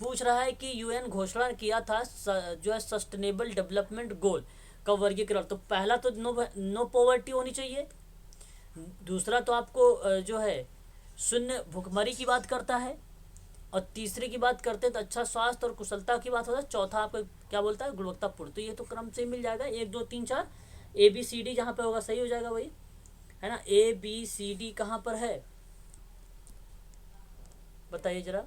पूछ रहा है कि यूएन घोषणा किया था जो है सस्टेनेबल डेवलपमेंट गोल का वर्गीकरण। तो पहला तो नो पॉवर्टी होनी चाहिए, दूसरा तो आपको जो है शून्य भुखमरी की बात करता है, और तीसरे की बात करते हैं तो अच्छा स्वास्थ्य और कुशलता की बात होता है। चौथा आपका क्या बोलता है? गुणवत्तापूर्ण। तो ये तो क्रम से मिल जाएगा, 1 2 3 4, ABCD जहाँ पे होगा सही हो जाएगा वही, है ना। ABCD कहाँ पर है बताइए जरा।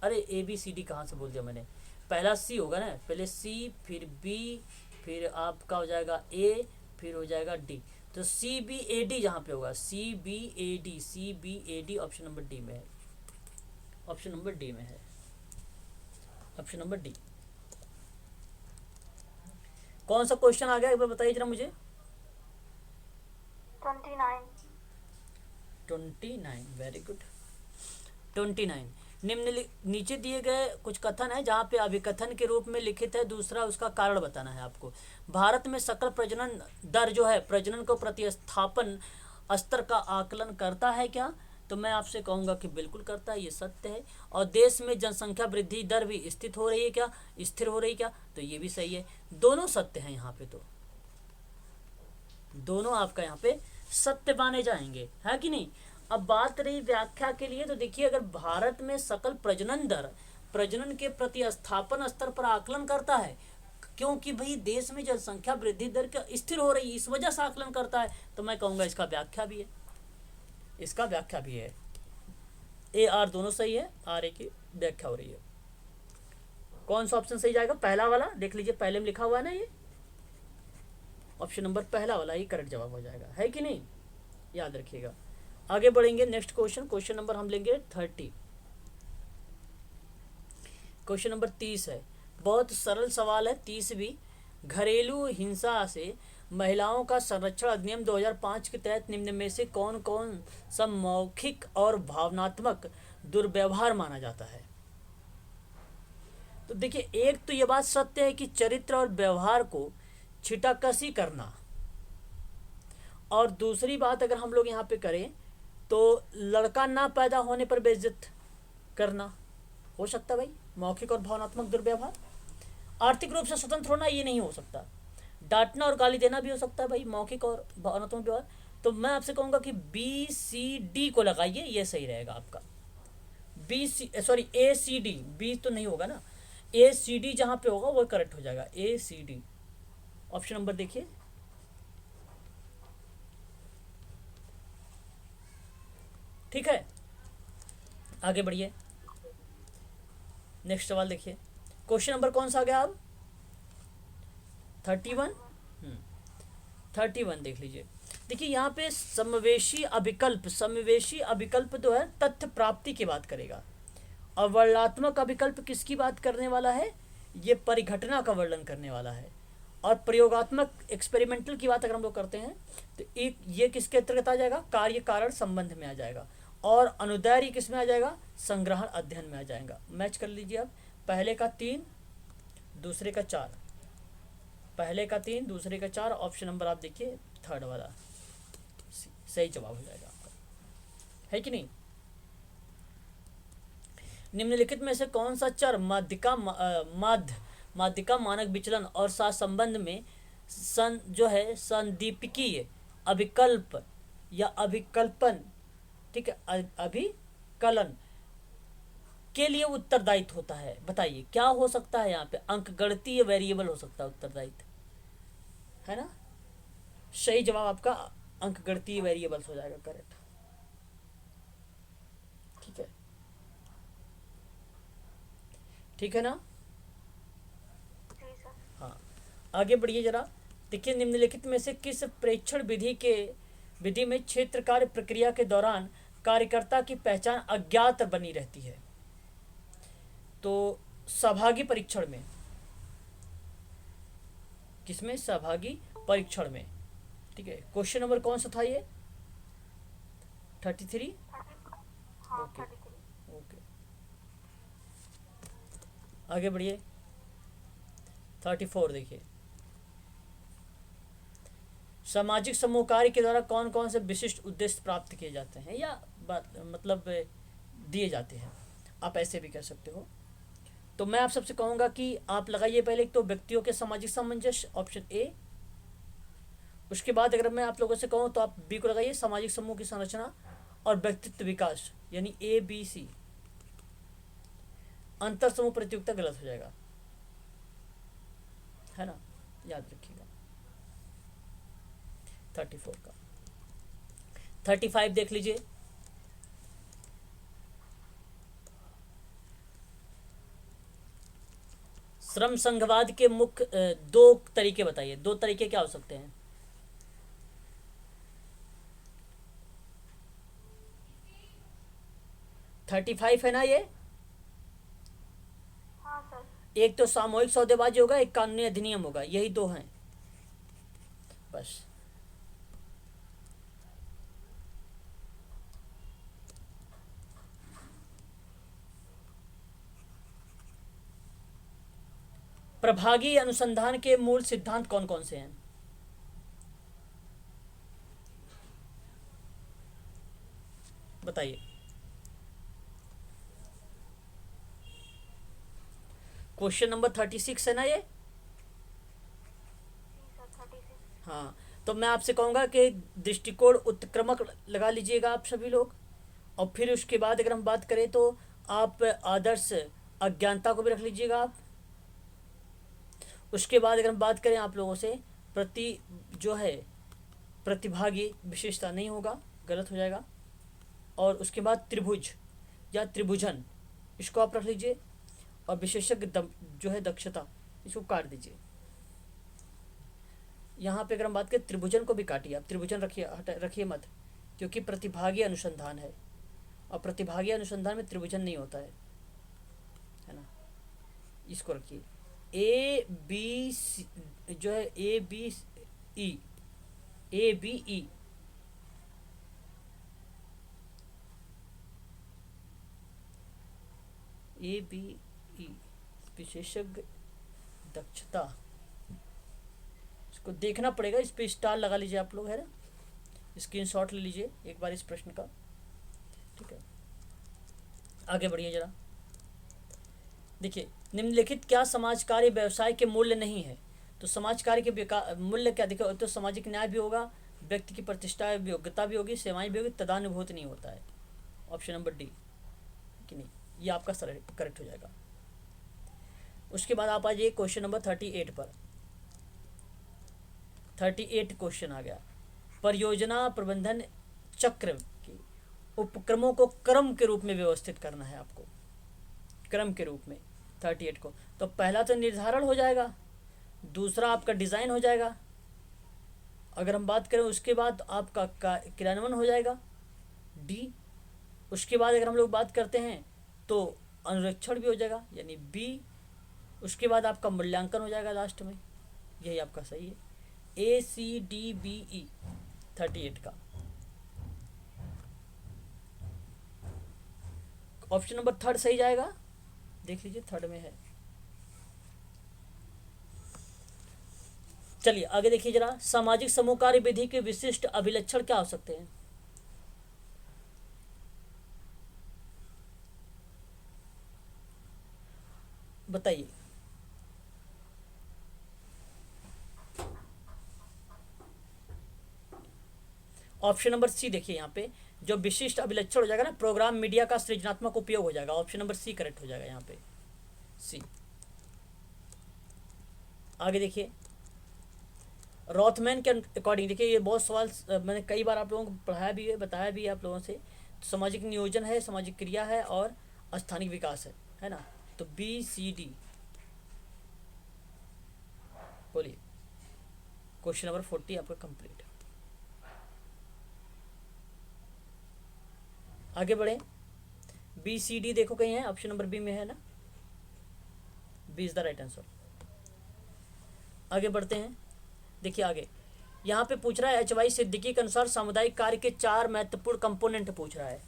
अरे ABCD कहाँ से बोल दिया मैंने? पहला C होगा ना, पहले C फिर B फिर आपका हो जाएगा A फिर हो जाएगा D। तो CBAD जहाँ पे होगा, CBAD ऑप्शन नंबर डी में है, ऑप्शन नंबर डी में है, ऑप्शन नंबर डी। कौन सा क्वेश्चन आ गया एक बार बताइए जरा मुझे। 29, वेरी गुड। 29 नीचे दिए गए कुछ कथन है जहाँ पे अभिकथन के रूप में लिखित है, दूसरा उसका कारण बताना है आपको। भारत में सकल प्रजनन दर जो है प्रजनन को प्रतिस्थापन स्तर का आकलन करता है क्या? तो मैं आपसे कहूँगा कि बिल्कुल करता है, ये सत्य है। और देश में जनसंख्या वृद्धि दर भी स्थिर हो रही है क्या? स्थिर हो रही क्या? तो ये भी सही है। दोनों सत्य हैं यहाँ पे, तो दोनों आपका यहाँ पे सत्य माने जाएंगे, है कि नहीं। अब बात रही व्याख्या के लिए, तो देखिए अगर भारत में सकल प्रजनन दर प्रजनन के प्रतिस्थापन स्तर पर आकलन करता है, क्योंकि भाई देश में जनसंख्या वृद्धि दर का स्थिर हो रही है, इस वजह से आकलन करता है, तो मैं कहूँगा इसका व्याख्या भी है, इसका व्याख्या भी है। ए आर दोनों सही है, आर ए की व्याख्या हो रही है। कौन सा ऑप्शन सही जाएगा? पहला वाला, देख लीजिए पहले में लिखा हुआ है ना, ये ऑप्शन नंबर पहला वाला ही करेक्ट जवाब हो जाएगा, है कि नहीं, याद रखिएगा। आगे बढ़ेंगे नेक्स्ट क्वेश्चन। क्वेश्चन नंबर हम लेंगे 30। क्वेश्चन नंबर 30 है, बहुत सरल सवाल है 30 भी। घरेलू हिंसा से महिलाओं का संरक्षण अधिनियम 2005 के तहत निम्न में से कौन कौन सा मौखिक और भावनात्मक दुर्व्यवहार माना जाता है? तो देखिए, एक तो ये बात सत्य है कि चरित्र और व्यवहार को छिटाकशी करना, और दूसरी बात अगर हम लोग यहाँ पे करें तो लड़का ना पैदा होने पर बेइज्जत करना हो सकता है भाई, मौखिक और भावनात्मक दुर्व्यवहार। आर्थिक रूप से स्वतंत्र होना ये नहीं हो सकता। डांटना और गाली देना भी हो सकता है भाई, मौखिक और भावनात्मक व्यवहार। तो मैं आपसे कहूँगा कि BCD को लगाइए, ये सही रहेगा आपका। ACD, बी तो नहीं होगा ना, ACD जहाँ पे होगा वो करेक्ट हो जाएगा, ACD। ऑप्शन नंबर देखिए, ठीक है। आगे बढ़िए, नेक्स्ट सवाल देखिए। क्वेश्चन नंबर कौन सा आ गया अब? 31। 31 देख लीजिए। देखिए यहाँ पे समावेशी अभिकल्प जो है तथ्य प्राप्ति की बात करेगा, और वर्णनात्मक अभिकल्प किसकी बात करने वाला है? ये परिघटना का वर्णन करने वाला है। और प्रयोगात्मक एक्सपेरिमेंटल की बात अगर हम लोग करते हैं तो एक ये किसके अंतर्गत आ जाएगा? कार्य कारण संबंध में आ जाएगा। और अनुदैर्य किस में आ जाएगा? संग्रहण अध्ययन में आ जाएगा। मैच कर लीजिए अब, पहले का 3 दूसरे का 4, पहले का 3 दूसरे का 4। ऑप्शन नंबर आप देखिए थर्ड वाला सही जवाब हो जाएगा आपका, है कि नहीं? निम्नलिखित में से कौन सा चर माध्यिका मानक विचलन और साथ संबंध में संदीपकीय अभिकल्प या अभिकल्पन, ठीक है, अभिकलन के लिए उत्तरदायित्व होता है? बताइए क्या हो सकता है यहाँ पे? अंकगणितीय वेरिएबल हो सकता है उत्तरदायित्व, है ना? सही जवाब आपका अंकगणितीय वेरिएबल्स हो जाएगा, करेक्ट। ठीक है, ठीक है ना? जी सर। हाँ, आगे बढ़िए जरा। देखिए, निम्नलिखित में से किस प्रेक्षण विधि में क्षेत्र कार्य प्रक्रिया के दौरान कार्यकर्ता की पहचान अज्ञात बनी रहती है? तो सहभागी परीक्षण में। किसमें? सहभागी परीक्षण में। ठीक है, क्वेश्चन नंबर कौन सा था ये? 33। हाँ, ओके 33। ओके, आगे बढ़िए। 34 देखिए, सामाजिक समूह कार्य के द्वारा कौन कौन से विशिष्ट उद्देश्य प्राप्त किए जाते हैं, या मतलब दिए जाते हैं, आप ऐसे भी कह सकते हो। तो मैं आप सबसे कहूँगा कि आप लगाइए पहले एक तो व्यक्तियों के सामाजिक सामंजस्य, ऑप्शन ए। उसके बाद अगर मैं आप लोगों से कहूँ तो आप बी को लगाइए, सामाजिक समूह की संरचना और व्यक्तित्व विकास, यानी ABC। अंतर समूह प्रतियोगिता गलत हो जाएगा, है ना, याद रखिएगा। 34 का। 35 देख लीजिए। श्रम संघवाद के मुख्य दो तरीके बताइए, दो तरीके क्या हो सकते हैं? थर्टी फाइव है ना ये? हाँ सर। एक तो सामूहिक सौदेबाजी होगा, एक कानूनी अधिनियम होगा, यही दो हैं बस। प्रभागी अनुसंधान के मूल सिद्धांत कौन कौन से हैं? बताइए। क्वेश्चन नंबर 36 है ना ये? जी सर, 36। हाँ, तो मैं आपसे कहूँगा कि दृष्टिकोण उत्क्रमक लगा लीजिएगा आप सभी लोग। और फिर उसके बाद अगर हम बात करें तो आप आदर्श अज्ञानता को भी रख लीजिएगा आप। उसके बाद अगर हम बात करें आप लोगों से प्रतिभागी विशेषता नहीं होगा, गलत हो जाएगा। और उसके बाद त्रिभुज या त्रिभुजन, इसको आप रख लीजिए। और विशेषज्ञ दक्षता, इसको काट दीजिए। यहाँ पे अगर हम बात करें त्रिभुजन को भी काटिए आप, त्रिभुजन रखिए मत, क्योंकि प्रतिभागी अनुसंधान है, और प्रतिभागी अनुसंधान में त्रिभुजन नहीं होता है ना। इसको रखिए ए बी सी, जो है A B E, A B E, A B E विशेषज्ञ दक्षता, इसको देखना पड़ेगा, इस पे स्टार लगा लीजिए आप लोग, है ना, स्क्रीनशॉट ले लीजिए एक बार इस प्रश्न का, ठीक है। आगे बढ़िए जरा, देखिए निम्नलिखित क्या समाज कार्य व्यवसाय के मूल्य नहीं है। तो समाज कार्य के मूल्य क्या, देखो तो सामाजिक न्याय भी होगा, व्यक्ति की प्रतिष्ठा योग्यता भी होगी, सेवाएं भी होगी, तदानुभूति नहीं होता है। ऑप्शन नंबर डी कि नहीं, ये आपका करेक्ट हो जाएगा। उसके बाद आप आ जाइए क्वेश्चन नंबर 38 पर। 38 क्वेश्चन आ गया, परियोजना प्रबंधन चक्र की उपक्रमों को क्रम के रूप में व्यवस्थित करना है आपको, क्रम के रूप में 38 को। तो पहला तो निर्धारण हो जाएगा, दूसरा आपका डिज़ाइन हो जाएगा, अगर हम बात करें उसके बाद आपका क्रियान्वयन हो जाएगा डी। उसके बाद अगर हम लोग बात करते हैं तो अनुरक्षण भी हो जाएगा यानी बी। उसके बाद आपका मूल्यांकन हो जाएगा लास्ट में, यही आपका सही है, ए सी डी बी ई 38 का। ऑप्शन नंबर थर्ड सही जाएगा, देख लीजिए थर्ड में है। चलिए आगे देखिए जरा, सामाजिक समूह कार्य विधि के विशिष्ट अभिलक्षण क्या हो सकते हैं। बताइए। ऑप्शन नंबर सी देखिए, यहाँ पे जो विशिष्ट अभिलक्षण हो जाएगा ना, प्रोग्राम मीडिया का सृजनात्मक उपयोग हो जाएगा। ऑप्शन नंबर सी करेक्ट हो जाएगा यहाँ पे, सी। आगे देखिए, रॉथमैन के अकॉर्डिंग, देखिए ये बहुत सवाल मैंने कई बार आप लोगों को पढ़ाया भी है, बताया भी है आप लोगों से। तो सामाजिक नियोजन है, सामाजिक क्रिया है और स्थानिक विकास है ना। तो बी सी डी बोलिए। क्वेश्चन नंबर 40 आपका कंप्लीट। आगे बढ़े, बी सी डी देखो कहीं है, ऑप्शन नंबर बी में है ना, B is the right answer. आगे बढ़ते हैं, देखिए आगे यहाँ पे पूछ रहा है एच वाई सिद्दीकी के अनुसार सामुदायिक कार्य के 4 महत्वपूर्ण कंपोनेंट पूछ रहा है।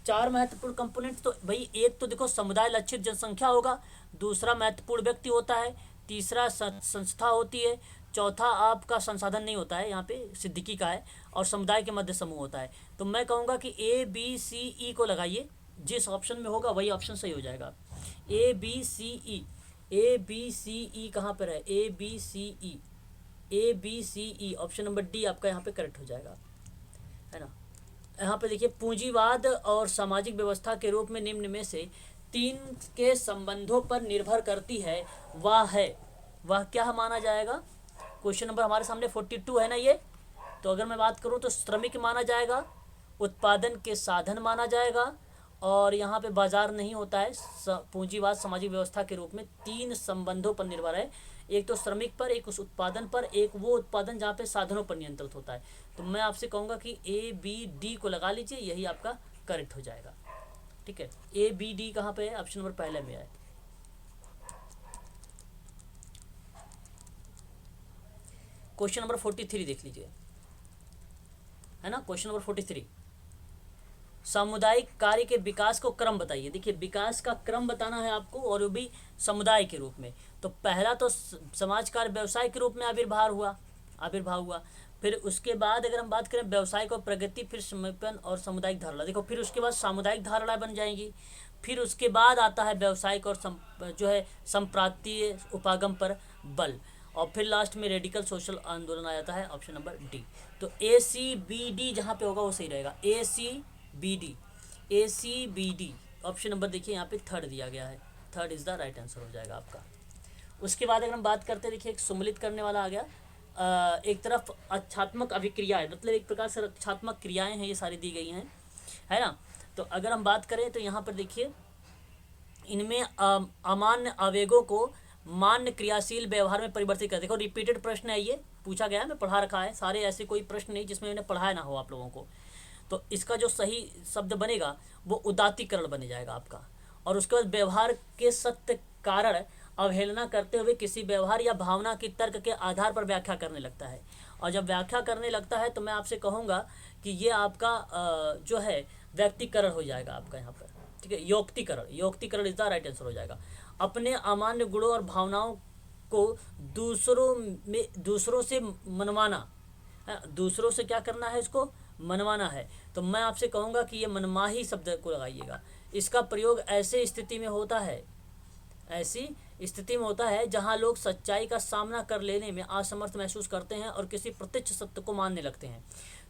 4 महत्वपूर्ण कंपोनेंट, तो भाई एक तो देखो समुदाय लक्षित जनसंख्या होगा, दूसरा महत्वपूर्ण व्यक्ति होता है, तीसरा संस्था होती है, चौथा आपका संसाधन नहीं होता है, यहाँ पे सिद्दीकी का है, और समुदाय के मध्य समूह होता है। तो मैं कहूँगा कि ए बी सी ई को लगाइए, जिस ऑप्शन में होगा वही ऑप्शन सही हो जाएगा। A B C E, A B C ई कहाँ पर है, A B C E, A B C E, option number D आपका यहाँ पे करेक्ट हो जाएगा, है ना। यहाँ पे देखिए, पूंजीवाद और सामाजिक व्यवस्था के रूप में निम्न में से 3 के संबंधों पर निर्भर करती है, वह क्या माना जाएगा। क्वेश्चन नंबर हमारे सामने 42 है ना ये। तो अगर मैं बात करूँ तो श्रमिक माना जाएगा, उत्पादन के साधन माना जाएगा, और यहाँ पे बाजार नहीं होता है। पूंजीवाद सामाजिक व्यवस्था के रूप में 3 संबंधों पर निर्भर है, एक तो श्रमिक पर, एक उस उत्पादन पर, एक वो उत्पादन जहाँ पे साधनों पर नियंत्रित होता है। तो मैं आपसे कहूँगा कि ए बी डी को लगा लीजिए, यही आपका करेक्ट हो जाएगा, ठीक है। ए बी डी कहाँ पे है, ऑप्शन नंबर पहले में है। क्वेश्चन नंबर 43 देख लीजिए, है ना। क्वेश्चन नंबर 43, सामुदायिक कार्य के विकास को क्रम बताइए। देखिए विकास का क्रम बताना है आपको, और वो भी समुदाय के रूप में। तो पहला तो समाज कार्य व्यवसाय के रूप में आविर्भाव हुआ। फिर उसके बाद अगर हम बात करें व्यवसाय को प्रगति, फिर समापन और सामुदायिक धारणा। देखो फिर उसके बाद सामुदायिक धारणा बन जाएंगी, फिर उसके बाद आता है व्यवसायिक और जो है संप्रांतीय उपागम पर बल, और फिर लास्ट में रेडिकल सोशल आंदोलन आ जाता है, ऑप्शन नंबर डी। तो ए सी बी डी जहाँ पे होगा वो सही रहेगा, A C B D, A C B D. Option number देखिए यहाँ पे थर्ड दिया गया है, third is the right answer हो जाएगा आपका। उसके बाद अगर हम बात करते हैं, देखिए एक सम्मिलित करने वाला आ गया, एक तरफ अच्छात्मक अभिक्रियाएं, मतलब एक प्रकार से रक्षात्मक क्रियाएं हैं, ये सारी दी गई हैं, है ना। तो अगर हम बात करें तो यहाँ पर देखिए, इनमें अमान्य आवेगों को मान्य क्रियाशील व्यवहार में परिवर्तित कर। देखो रिपीटेड प्रश्न है, ये पूछा गया है, मैं पढ़ा रखा है सारे, ऐसे कोई प्रश्न नहीं जिसमें मैंने पढ़ाया ना हो आप लोगों को। तो इसका जो सही शब्द बनेगा वो उदात्तीकरण बन जाएगा आपका। और उसके बाद व्यवहार के सत्य कारण अवहेलना करते हुए किसी व्यवहार या भावना की तर्क के आधार पर व्याख्या करने लगता है। और जब व्याख्या करने लगता है तो मैं आपसे कहूँगा कि ये आपका जो है व्यक्तिकरण हो जाएगा आपका यहाँ पर, ठीक है। योक्तिकरण इज द राइट आंसर हो जाएगा। अपने अमान्य गुणों और भावनाओं को दूसरों से मनवाना, दूसरों से क्या करना है, इसको मनवाना है। तो मैं आपसे कहूँगा कि ये मनमाही शब्द को लगाइएगा। इसका प्रयोग ऐसी स्थिति में होता है जहां लोग सच्चाई का सामना कर लेने में असमर्थ महसूस करते हैं और किसी प्रत्यक्ष सत्य को मानने लगते हैं।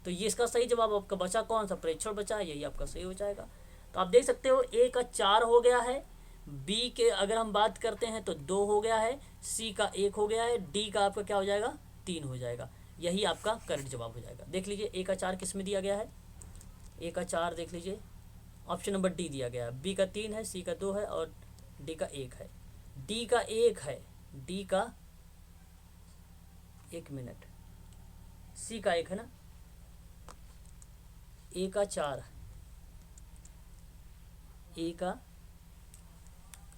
तो ये इसका सही जवाब आपका बचा कौन सा, प्रेक्षण बचा, यही आपका सही हो जाएगा। तो आप देख सकते हो ए का 4 हो गया है, बी के अगर हम बात करते हैं तो 2 हो गया है, सी का 1 हो गया है, डी का आपका क्या हो जाएगा, 3 हो जाएगा। यही आपका करेक्ट जवाब हो जाएगा। देख लीजिए ए का 4 किस में दिया गया है, ए का 4 देख लीजिए ऑप्शन नंबर डी दिया गया है, बी का 3 है, सी का 2 है और डी का 1 है। डी का 1 है, डी का 1 मिनट, सी का 1 है ना, ए का 4, ए का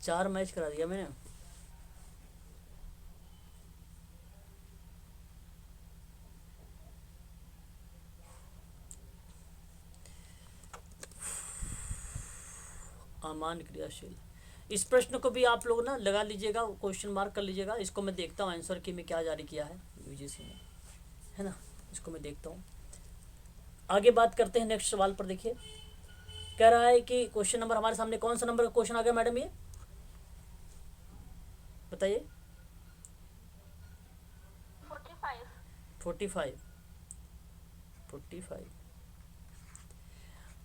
4 मैच करा दिया मैंने। अमान्य क्रियाशील, इस प्रश्न को भी आप लोग ना लगा लीजिएगा, क्वेश्चन मार्क कर लीजिएगा। इसको मैं देखता हूँ आंसर की में क्या जारी किया है यूजीसी ने, है ना, इसको मैं देखता हूँ। आगे बात करते हैं नेक्स्ट सवाल पर। देखिए कह रहा है कि क्वेश्चन नंबर हमारे सामने कौन सा नंबर का क्वेश्चन आ गया मैडम, ये बताइए। 45।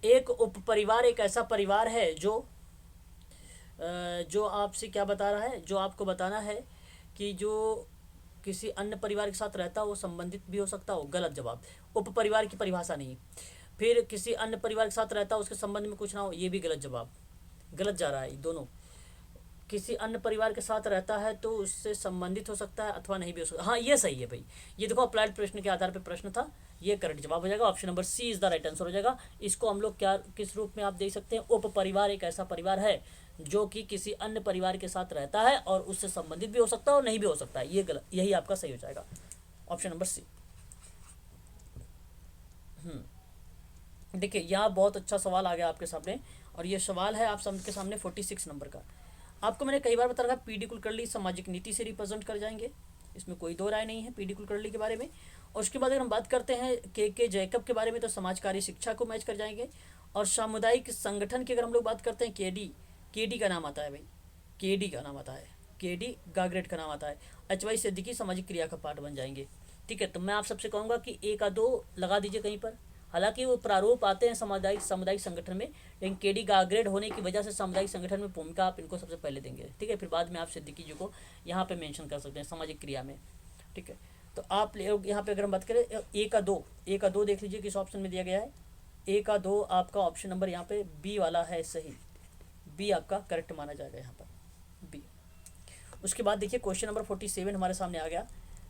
एक उपपरिवार एक ऐसा परिवार है जो आपसे क्या बता रहा है, जो आपको बताना है कि जो किसी अन्य परिवार के साथ रहता हो वो संबंधित भी हो सकता हो। गलत जवाब, उपपरिवार की परिभाषा नहीं। फिर किसी अन्य परिवार के साथ रहता हो उसके संबंध में कुछ ना हो, ये भी गलत जवाब, गलत जा रहा है दोनों। किसी अन्य परिवार के साथ रहता है तो उससे संबंधित हो सकता है अथवा नहीं भी हो सकता। हाँ ये सही है भाई, ये देखो अप्लाइड प्रश्न के आधार पर प्रश्न था, ये करेक्ट जवाब हो जाएगा। Option number C is the right answer हो जाएगा। इसको हम लोग क्या किस रूप में आप देख सकते हैं, उप परिवार एक ऐसा परिवार है जो कि किसी अन्य परिवार के साथ रहता है और उससे संबंधित भी हो सकता है और नहीं भी हो सकता है। ये गलत, यही आपका सही हो जाएगा, ऑप्शन नंबर सी। देखिए यहाँ बहुत अच्छा सवाल आ गया आपके सामने, और ये सवाल है आप सबके सामने 46 नंबर का। आपको मैंने कई बार बता रखा, पीडी कुलकर्णी सामाजिक नीति से रिप्रेजेंट कर जाएंगे, इसमें कोई दो राय नहीं है पीडी कुलकर्णी के बारे में। और उसके बाद अगर हम बात करते हैं के जैकब के बारे में तो समाजकारी शिक्षा को मैच कर जाएंगे। और सामुदायिक संगठन की अगर हम लोग बात करते हैं, केडी का नाम आता है भाई, केडी का नाम आता है, केडी गाग्रेट का नाम आता है। एचवाई सिद्दीकी सामाजिक क्रिया का पार्ट बन जाएंगे। ठीक है, तो मैं आप सबसे कहूँगा कि ए का 2 लगा दीजिए कहीं पर। हालांकि वो प्रारूप आते हैं सामुदायिक संगठन में, लेकिन केडी गाग्रेड होने की वजह से सामुदायिक संगठन में भूमिका आप इनको सबसे पहले देंगे। ठीक है, फिर बाद में आप सिद्दीकी जी को यहाँ पे मेंशन कर सकते हैं सामाजिक क्रिया में। ठीक है, तो आप यहाँ पे अगर हम बात करें ए का 2 देख लीजिए किस ऑप्शन में दिया गया है। ए का 2 आपका ऑप्शन नंबर यहाँ पे बी वाला है, सही, बी आपका करेक्ट माना जाएगा यहाँ पर, बी। उसके बाद देखिए क्वेश्चन नंबर 47 हमारे सामने आ गया।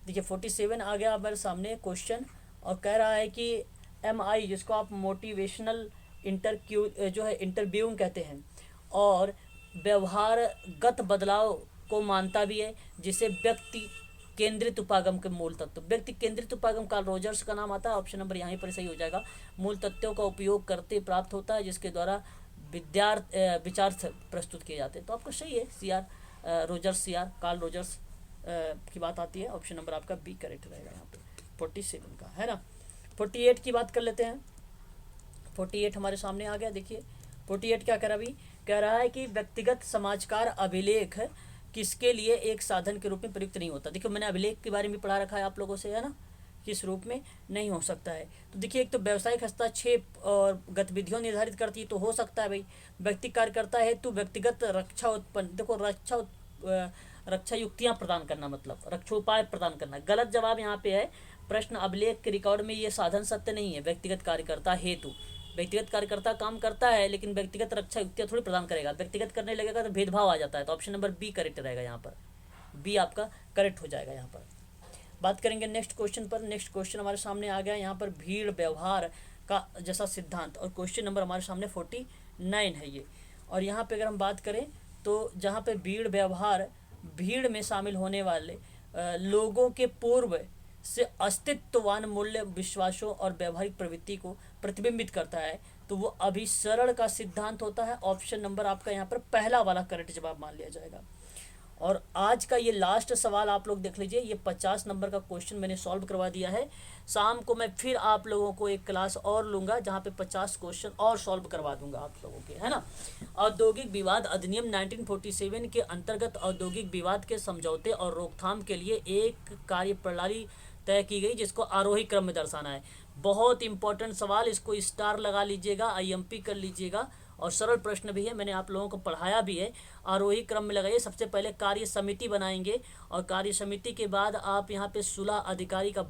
देखिए 47 आ गया हमारे सामने क्वेश्चन, और कह रहा है कि MI जिसको आप मोटिवेशनल इंटरव्यूइंग कहते हैं, और व्यवहारगत बदलाव को मानता भी है, जिसे व्यक्ति केंद्रित उपागम के मूल तत्व, व्यक्ति केंद्रित उपागम कार्ल रोजर्स का नाम आता है। ऑप्शन नंबर यहाँ पर सही हो जाएगा। मूल तत्वों का उपयोग करते प्राप्त होता है, जिसके द्वारा विचार प्रस्तुत किए जाते हैं। तो आपका सही है, कार्ल रोजर्स की बात आती है। ऑप्शन नंबर आपका बी करेक्ट रहेगा यहाँ पे 47 का, है ना। 48 की बात कर लेते हैं। 48 हमारे सामने आ गया। देखिए 48 क्या कह रहा अभी, कह रहा है कि व्यक्तिगत समाचार अभिलेख किसके लिए एक साधन के रूप में प्रयुक्त नहीं होता। देखिए मैंने अभिलेख के बारे में पढ़ा रखा है आप लोगों से, है ना, किस रूप में नहीं हो सकता है। तो देखिए एक तो व्यावसायिक हस्तक्षेप और गतिविधियों निर्धारित करती है, तो हो सकता है भाई व्यक्ति कार्यकर्ता है तो व्यक्तिगत रक्षा उत्पन्न, देखो रक्षा युक्तियां प्रदान करना, मतलब रक्षोपाय प्रदान करना। गलत जवाब यहाँ पे है। प्रश्न अभिलेख के रिकॉर्ड में ये साधन सत्य नहीं है। व्यक्तिगत कार्यकर्ता हेतु, व्यक्तिगत कार्यकर्ता काम करता है लेकिन व्यक्तिगत रक्षा युक्तियां थोड़ी प्रदान करेगा। व्यक्तिगत करने लगेगा तो भेदभाव आ जाता है। तो ऑप्शन नंबर बी करेक्ट रहेगा यहाँ पर, बी आपका करेक्ट हो जाएगा यहाँ पर। बात करेंगे नेक्स्ट क्वेश्चन पर। नेक्स्ट क्वेश्चन हमारे सामने आ गया यहाँ पर, भीड़ व्यवहार का जैसा सिद्धांत, और क्वेश्चन नंबर हमारे सामने 49 है ये। और यहाँ पे अगर हम बात करें तो जहाँ पे भीड़ में शामिल होने वाले लोगों के पूर्व से अस्तित्ववान मूल्य, विश्वासों और व्यवहारिक प्रवृत्ति को प्रतिबिंबित करता है, तो वो अभिसरण का सिद्धांत होता है। ऑप्शन नंबर आपका यहाँ पर पहला वाला करेक्ट जवाब मान लिया जाएगा। और आज का ये लास्ट सवाल आप लोग देख लीजिए, ये 50 नंबर का क्वेश्चन मैंने सॉल्व करवा दिया है। शाम को मैं फिर आप लोगों को एक क्लास और लूँगा जहाँ पे 50 क्वेश्चन और सॉल्व करवा दूंगा आप लोगों के, है ना। औद्योगिक विवाद अधिनियम 1947 के अंतर्गत औद्योगिक विवाद के समझौते और रोकथाम के लिए एक कार्यप्रणाली तय की गई जिसको आरोही क्रम में दर्शाना है। बहुत इंपॉर्टेंट सवाल, इसको स्टार लगा लीजिएगा, आईएमपी कर लीजिएगा, और सरल प्रश्न भी है, मैंने आप लोगों को पढ़ाया भी है। आरोही क्रम में लगाइए। सबसे पहले कार्य समिति बनाएंगे, और कार्य समिति के बाद आप यहाँ पे सुलह अधिकारी का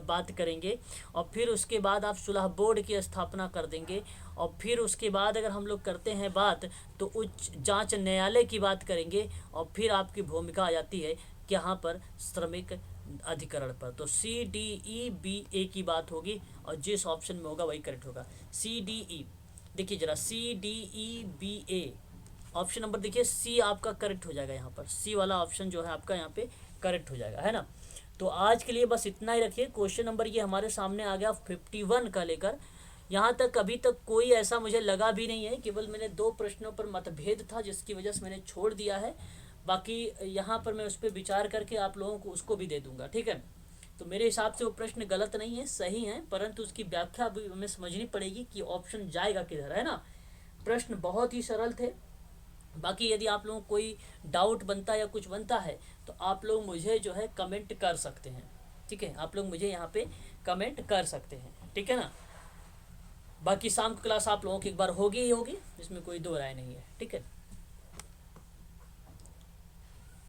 बात करेंगे, और फिर उसके बाद आप सुलह बोर्ड की स्थापना कर देंगे, और फिर उसके बाद अगर हम लोग करते हैं बात तो उच्च जांच न्यायालय की बात करेंगे, और फिर आपकी भूमिका आ जाती है यहाँ पर श्रमिक अधिकरण पर। तो CDE-BA की बात होगी, और जिस ऑप्शन में होगा वही करेक्ट होगा। CDE देखिए जरा, CDE-BA ऑप्शन नंबर देखिए, सी आपका करेक्ट हो जाएगा। यहाँ पर सी वाला ऑप्शन जो है आपका यहाँ पे करेक्ट हो जाएगा, है ना। तो आज के लिए बस इतना ही रखिए। क्वेश्चन नंबर ये हमारे सामने आ गया 51 का लेकर यहाँ तक। अभी तक कोई ऐसा मुझे लगा भी नहीं है, केवल मैंने 2 प्रश्नों पर मतभेद था जिसकी वजह से मैंने छोड़ दिया है। बाकी यहाँ पर मैं उस पर विचार करके आप लोगों को उसको भी दे दूंगा, ठीक है। तो मेरे हिसाब से वो प्रश्न गलत नहीं है, सही है, परंतु उसकी व्याख्या अभी हमें समझनी पड़ेगी कि ऑप्शन जाएगा किधर, है ना। प्रश्न बहुत ही सरल थे। बाकी यदि आप लोगों को कोई डाउट बनता है या कुछ बनता है तो आप लोग मुझे जो है कमेंट कर सकते हैं, ठीक है। आप लोग मुझे यहाँ पे कमेंट कर सकते हैं, ठीक है ना। बाकी शाम की क्लास आप लोगों की एक बार होगी ही होगी, इसमें कोई दो राय नहीं है, ठीक है।